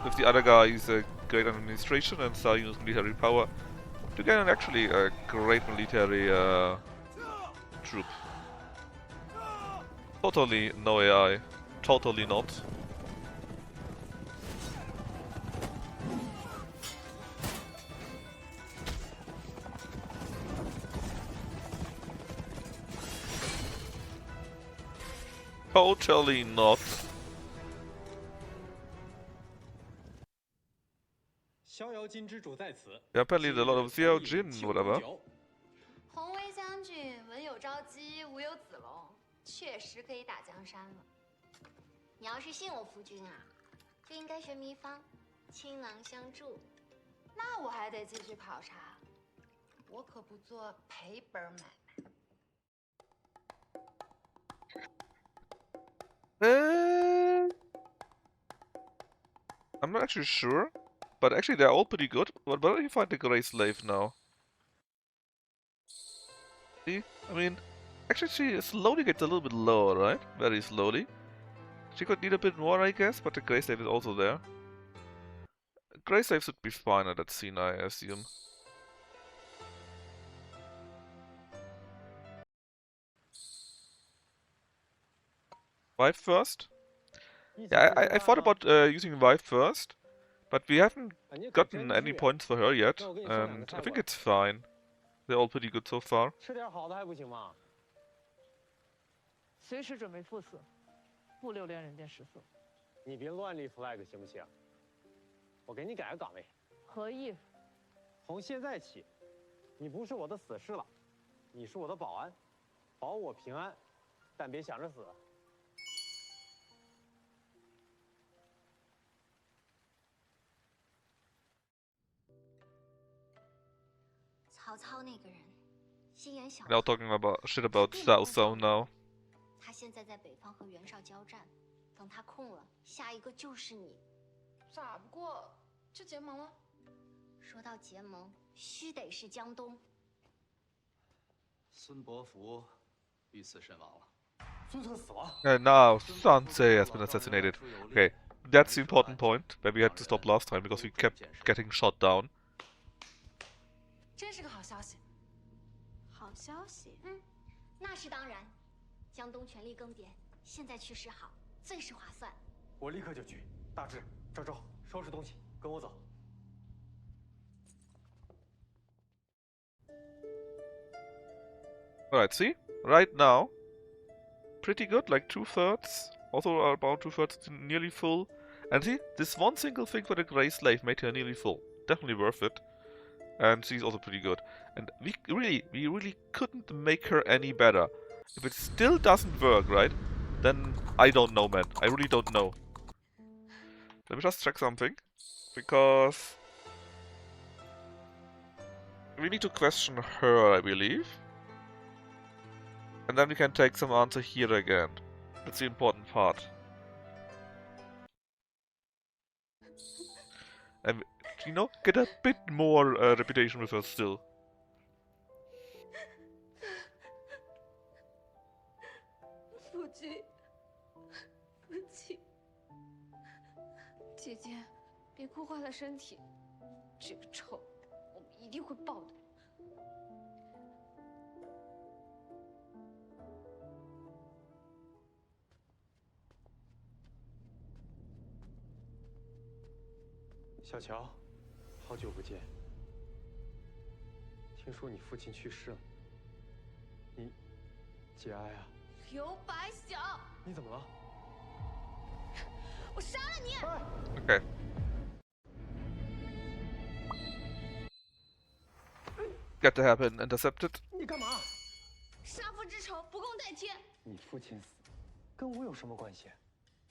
with the other guy's great administration and start using military power to get an actually great military troop. Totally no AI. Totally not. Totally not. 逍遥 Yeah, apparently a lot of Xiao Jin, whatever. 红威将军文有招姬，武有子龙，确实可以打江山了。你要是信我夫君啊，就应该学糜芳，倾囊相助。那我还得继续考察，我可不做赔本买卖。I'm not actually sure, but actually they're all pretty good. But where do you find the Grey Slave now? See, I mean, actually she slowly gets a little bit lower, right? Very slowly. She could need a bit more, I guess, but the Grey Slave is also there. Grey Slave should be fine at that scene, I assume. Vibe first? Yeah, I thought about using Vibe first, but we haven't gotten any points for her yet, and I think it's fine. They're all pretty good so far. 吃点好的还不行吗？随时准备赴死，不留恋人间食色。你别乱立 flag 行不行？我给你改个岗位。何意？从现在起，你不是我的死士了，你是我的保安，保我平安，但别想着死。曹操那个人，心眼小。 Now talking about shit about Xiao Zhao now. 他现在在北方和袁绍交战，等他空了，下一个就是你。打不过就结盟了。说到结盟，须得是江东。孙伯符遇刺身亡了。孙策死了。And now Sanzai has been assassinated. Okay, that's the important point where we had to stop last time because we kept getting shot down. 真是个好消息。好消息？那是当然。江东全力更迭，现在去示好，最是划算。我立刻就去。大志、赵州，收拾东西，跟我走。 Alright, see? Right now, pretty good, like 2/3. Also about 2/3 nearly full. And see, this one single thing for the Grey Slave made her nearly full. Definitely worth it. And she's also pretty good. And we really couldn't make her any better. If it still doesn't work, right, then I don't know, man. I really don't know. Let me just check something. Because we need to question her, I believe. And then we can take some answer here again. That's the important part. And, you know, get a bit more reputation with her still. 父亲，父亲，姐姐，别哭坏了身体，这个仇我们一定会报的。 小乔，好久不见。听说你父亲去世了，你节哀啊。刘白晓，你怎么了？我杀了你！ Okay. Get to happen intercepted. 你干嘛？杀父之仇不共戴天。你父亲死，跟我有什么关系？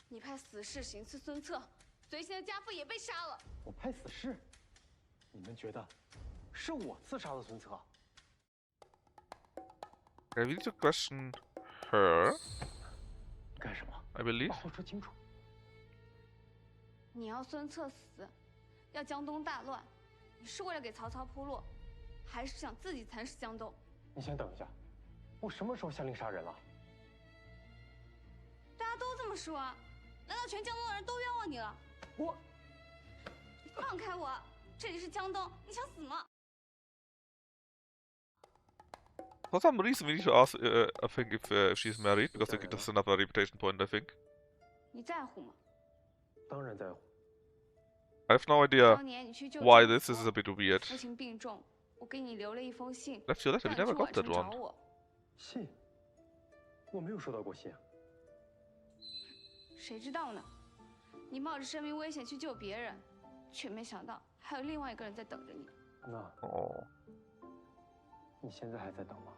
你派死士行刺孙策。 随行的家父也被杀了。我派死士，你们觉得是我刺杀了孙策？ Okay, we need to question her. 干什么 I believe. 把话说清楚。你要孙策死，要江东大乱，你是为了给曹操铺路，还是想自己蚕食江东？你先等一下，我什么时候下令杀人了？大家都这么说啊，难道全江东的人都冤枉你了？ 我，你放开我！这里是江东，你想死吗？ For some reason, we need to ask, I think, if she's married, because I think that's another reputation point, I think. 你在乎吗？当然在乎。 I have no idea 当年你去救 why this is a bit weird. 父亲病重，我给你留了一封信。 Left your letter, we never got that one. 信？我没有收到过信。谁知道呢？ 你冒着生命危险去救别人，却没想到还有另外一个人在等着你。那哦. 你现在还在等吗？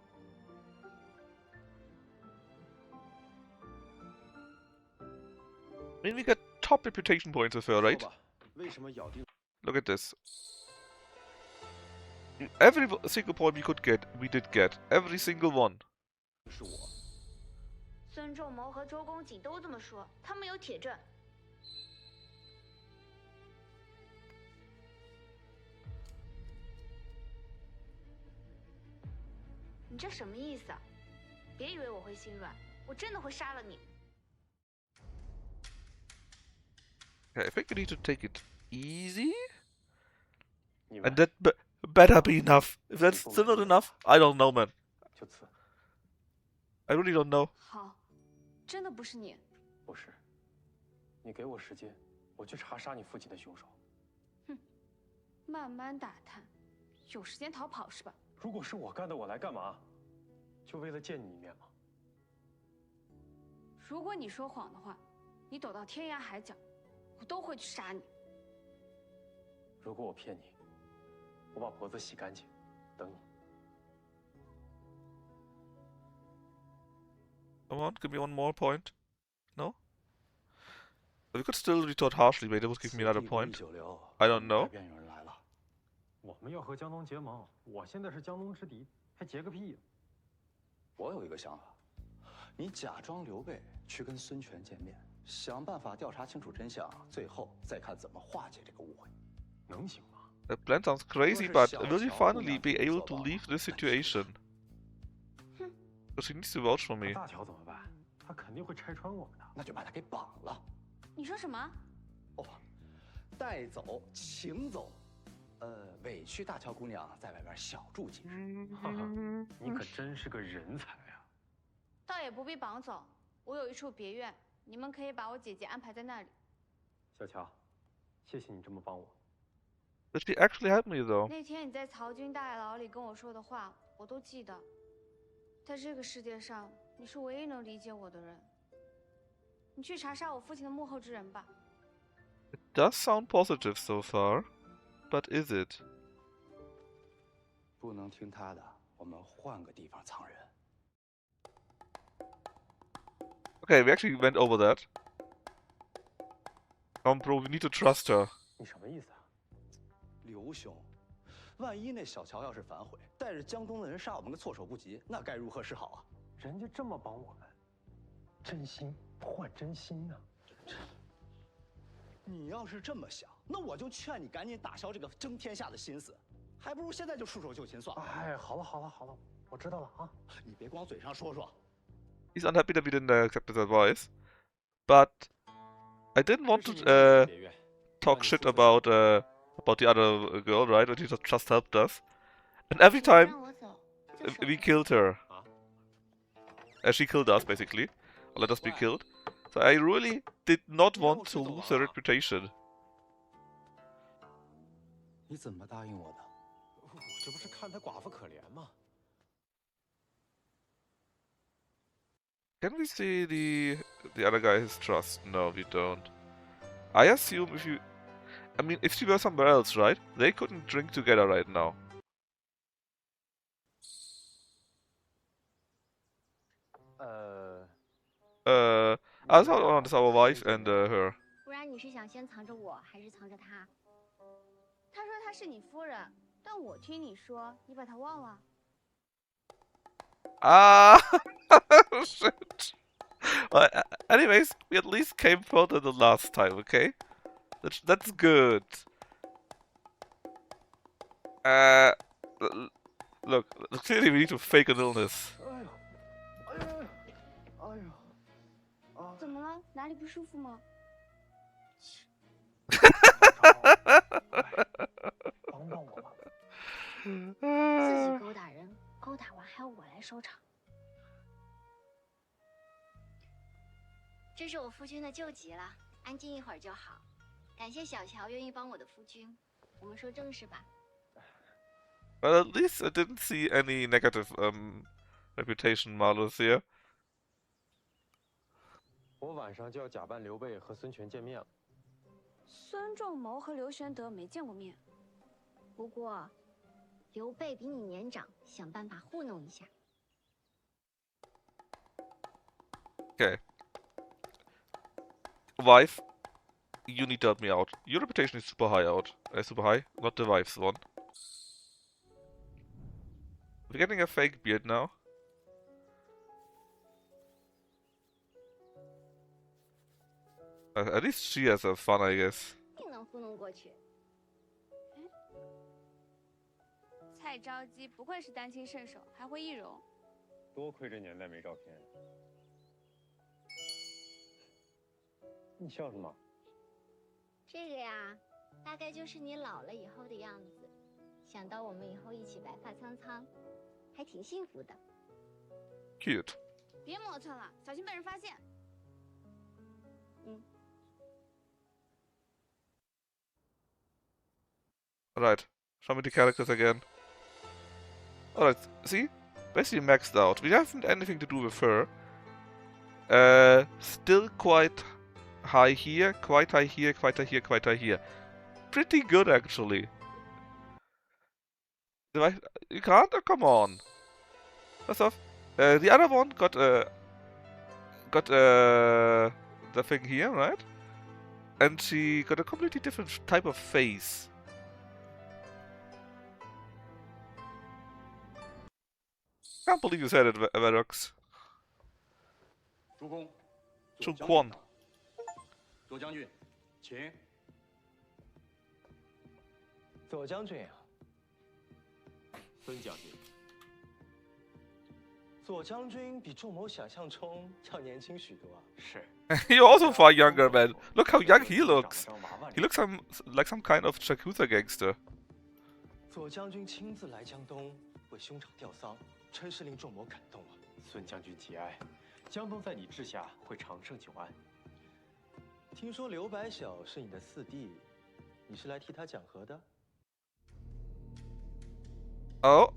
I mean, we get top reputation points with her, right? 为什么咬定 Look at this. Every single point we could get, we did get. Every single one. 是我？孙仲谋和周公瑾都这么说，他们有铁证。你这什么意思啊？别以为我会心软，我真的会杀了你。 Okay, I think we need to take it easy. 你们 And that better be enough. If that's still not enough, I don't know, man. 就此。 I really don't know. 好，真的不是你。不是，你给我时间，我去查杀你父亲的凶手。哼，慢慢打探，有时间逃跑是吧？ 如果是我干的，我来干嘛？就为了见你一面吗？如果你说谎的话，你躲到天涯海角，我都会去杀你。如果我骗你，我把脖子洗干净，等你。 Come on, give me one more point. No? We could still retort harshly, but it would give me another point. I don't know. 我们要和江东结盟，我现在是江东之敌，还结个屁呀！我有一个想法，你假装刘备去跟孙权见面，想办法调查清楚真相，最后再看怎么化解这个误会，能行吗？ That plan sounds crazy, but will you finally be able to leave this situation? Because he needs to vouch for me. 大乔怎么办？他肯定会拆穿我们的。那就把他给绑了。你说什么？哦，带走，请走。委屈大乔姑娘在外边小住几日。哈哈，你可真是个人才啊！倒也不必绑走，我有一处别院，你们可以把我姐姐安排在那里。小乔，谢谢你这么帮我。 Did she actually help me though? 那天你在曹军大牢里跟我说的话，我都记得。在这个世界上，你是唯一能理解我的人。你去查杀我父亲的幕后之人吧。 It does sound positive so far, but is it? 不能听他的，我们换个地方藏人。 Okay, we actually went over that. Bro, we need to trust her. 你什么意思啊？ 刘兄，万一那小乔要是反悔，带着江东的人杀我们个措手不及，那该如何是好啊？人家这么帮我们，真心换真心呢。你要是这么想，那我就劝你赶紧打消这个争天下的心思，还不如现在就束手就擒算了。哎，好了好了好了，我知道了啊。你别光嘴上说说。 He's unhappy that we didn't accept his advice, but I didn't want to talk shit about the other girl, right? But he just helped us, and every time we killed her, she killed us basically, or let us be killed. So I really did not want to lose her reputation. 你怎么答应我的？我这不是看他寡妇可怜吗？ Can we see the other guy's trust? No, we don't. I assume if you... I mean, if she were somewhere else, right? They couldn't drink together right now. I thought it's our wife and her. 不然你是想先藏着我，还是藏着他？他说她是你夫人，但我听你说你把她忘了。 Ah! Shit. Well, anyways, we at least came further than last time, okay? That's good. Look, clearly we need to fake an illness. 怎么了？哪里不舒服吗？帮帮我吧！自己勾搭人，勾搭完还要我来收场。这是我夫君的旧疾了，安静一会儿就好。感谢小乔愿意帮我的夫君，我们说正事吧。 Well, at least I didn't see any negative reputation malus here. 我晚上就要假扮刘备和孙权见面了。孙仲谋和刘玄德没见过面，不过，刘备比你年长，想办法糊弄一下。Okay. Wife, you need to help me out. Your reputation is super high super high, not the wife's one. We're getting a fake beard now. At least she has fun, I guess. 定能糊弄过去。蔡昭姬不愧是丹青圣手，还会易容。多亏这年代没照片。你笑什么？这个呀，大概就是你老了以后的样子。想到我们以后一起白发苍苍，还挺幸福的。Cute. 别磨蹭了，小心被人发现。Alright, show me the characters again. Alright, see? Basically maxed out. We haven't anything to do with her. Still quite high here, quite high here, quite high here, quite high here. Pretty good, actually. You can't? Oh, come on. First off, the other one got the thing here, right? And she got a completely different type of face. Can't believe you said it, Verox. 主公，主公，左将军，请。左将军啊，孙将军，左将军比仲谋想象中要年轻许多啊。是。You're also far younger, man. Look how young he looks. He looks like some kind of Yakuza gangster. 左将军亲自来江东为兄长吊丧，真是令仲谋感动啊。孙将军节哀，江东在你治下会长盛久安。听说刘白晓是你的四弟，你是来替他讲和的？Oh.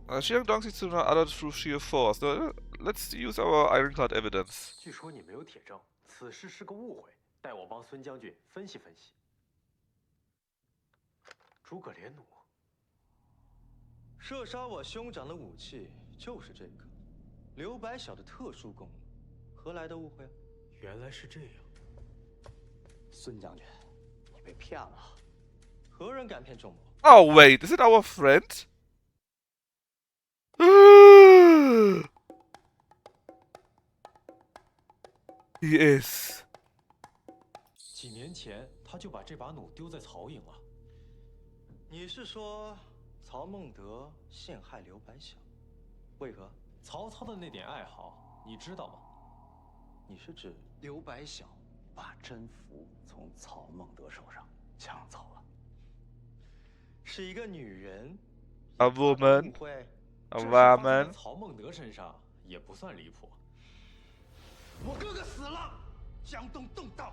Qiao Dong sees to other through sheer force. So, let's use our ironclad evidence. 据说你没有铁证，此事是个误会，待我帮孙将军分析分析。诸葛连弩，射杀我兄长的武器就是这个，刘白晓的特殊功能，何来的误会啊？原来是这样。孙将军，你被骗了。何人敢骗仲谋？ Oh wait, is it our friend? He is. 几年前他就把这把弩丢在曹营了。你是说曹孟德陷害刘白晓？为何？曹操的那点爱好，你知道吗？你是指刘白晓把甄宓从曹孟德手上抢走了？是一个女人 A woman. A woman. 曹孟德身上也不算离谱。我哥哥死了，江东动荡。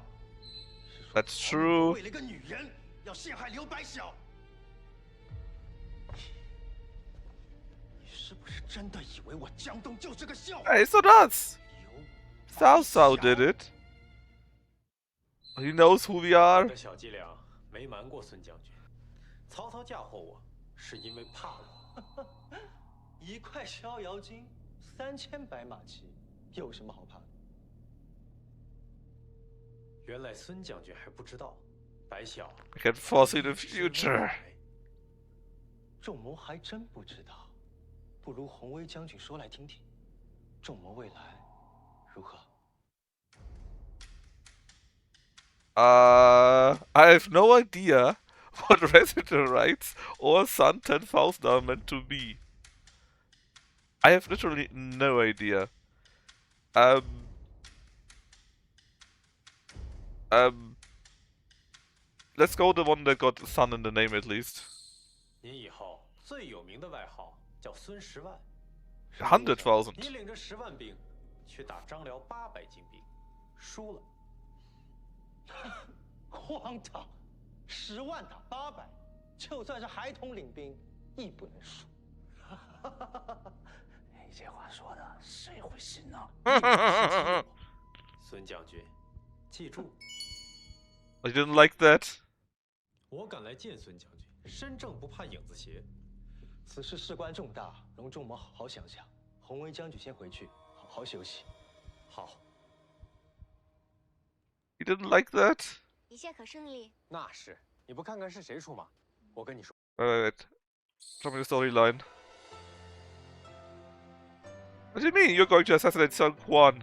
That's true. 为了一个女人，要陷害刘白晓。你是不是真的以为我江东就是个笑话？ Hey, so does. Cao Cao did it. He knows who we are. 小伎俩没瞒过孙将军，曹操嫁祸我，是因为怕我。一块逍遥津，3000白马骑，有什么好怕的？ 原来孙将军还不知道，白晓 I can foresee the future. 仲谋还真不知道，不如红威将军说来听听，仲谋未来如何？I have no idea what resident rights or Sun 10,000 are meant to be. I have literally no idea. Let's go the one that got Sun in the name at least. 您以后最有名的外号叫孙10万。100,000. 你领着10万兵去打张辽800精兵，输了。荒唐！10万打800，就算是孩童领兵，亦不能输。你这话说的，谁会信呢？孙将军，记住。 I didn't like that. 我赶来见孙将军，身正不怕影子斜。此事事关重大，容众谋好好想想。红威将军先回去，好好休息。好。You didn't like that? 一切可顺利。那是，你不看看是谁出马？我跟你说。Wait. Show me the storyline. What do you mean you're going to assassinate Sun Quan?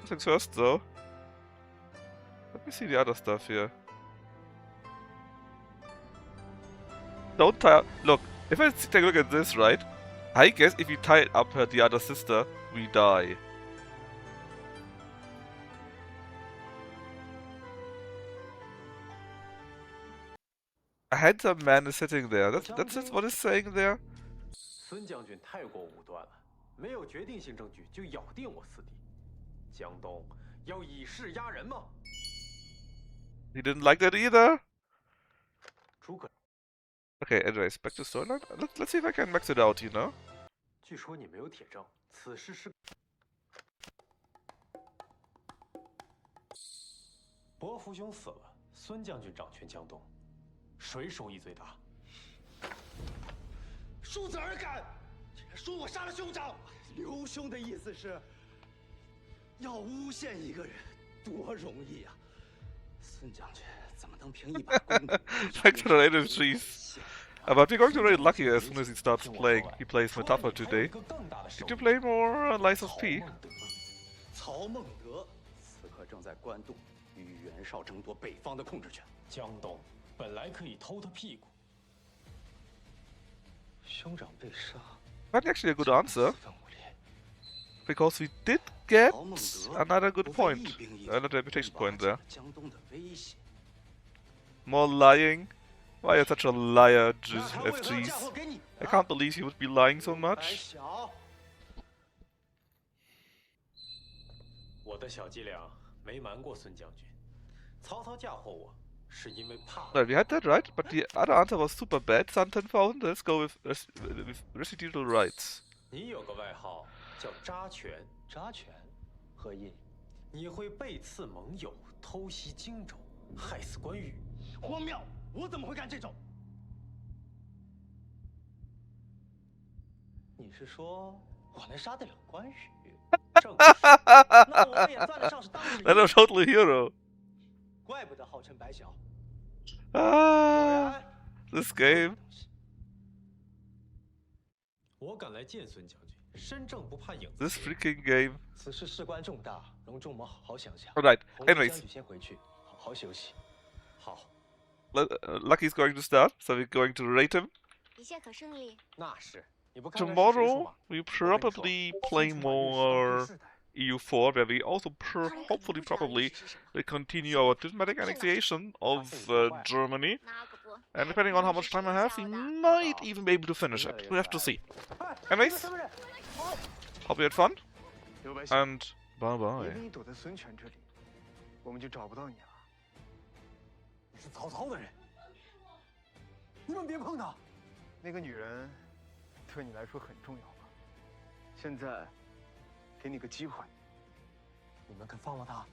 Things first, though. Let me see the other stuff here. Don't tie. Look, if I take a look at this, right? I guess if we tie up the other sister, we die. A handsome man is sitting there. That's what it's saying there. 孙将军太过武断了，没有决定性证据就咬定我四弟。江东要以势压人吗？ He didn't like that either. 诸葛。 Okay, anyways, back to storyline. Let's see if I can max it out, you know? 据说你没有铁证，此事是。伯父兄死了，孙将军掌权江东，谁收益最大？恕子而敢，竟然说我杀了兄长！刘兄的意思是，要诬陷一个人，多容易啊！孙将军怎么能凭一把弓弩？Back to the industries. But we're going to really lucky as soon as he starts playing. He plays Metapher today. Did you play more Lies of P? 曹孟德此刻正在关渡与袁绍争夺北方的控制权。江东本来可以偷他屁股。兄长被杀。That's actually a good answer. Because we did get another good point. Another reputation point there. More lying. Why are you such a liar, FGs? I can't believe you would be lying so much. 我的小伎俩没瞒过孙将军，曹操嫁祸我是因为怕。No, we had that right, but the other answer was super bad. Sun 10,000. Let's go with residual rights. 你有个外号叫扎拳，扎拳，何意？你会背刺盟友，偷袭荆州，害死关羽。荒谬！我怎么会干这种？你是说我能杀得了关羽？正是，那我们也算得上是当时。That was totally hero. 怪不得号称白小。This game. 我赶来见孙将军，身正不怕影子。 This freaking game. 此事事关重大，容众谋好好想想。 Alright, anyways. 先回去，好好休息。好。Lucky's going to start, so we're going to rate him. 一切可顺利。那是。 Tomorrow we probably play more EU4, where we also hopefully probably will continue our diplomatic annexation of Germany. And depending on how much time I have, we might even be able to finish it. We have to see. Anyways, hope you had fun, and bye bye. 你躲在孙权这里，我们就找不到你了。你是曹操的人，你们别碰他。那个女人。 对你来说很重要吧？现在，给你个机会，你们肯放了他？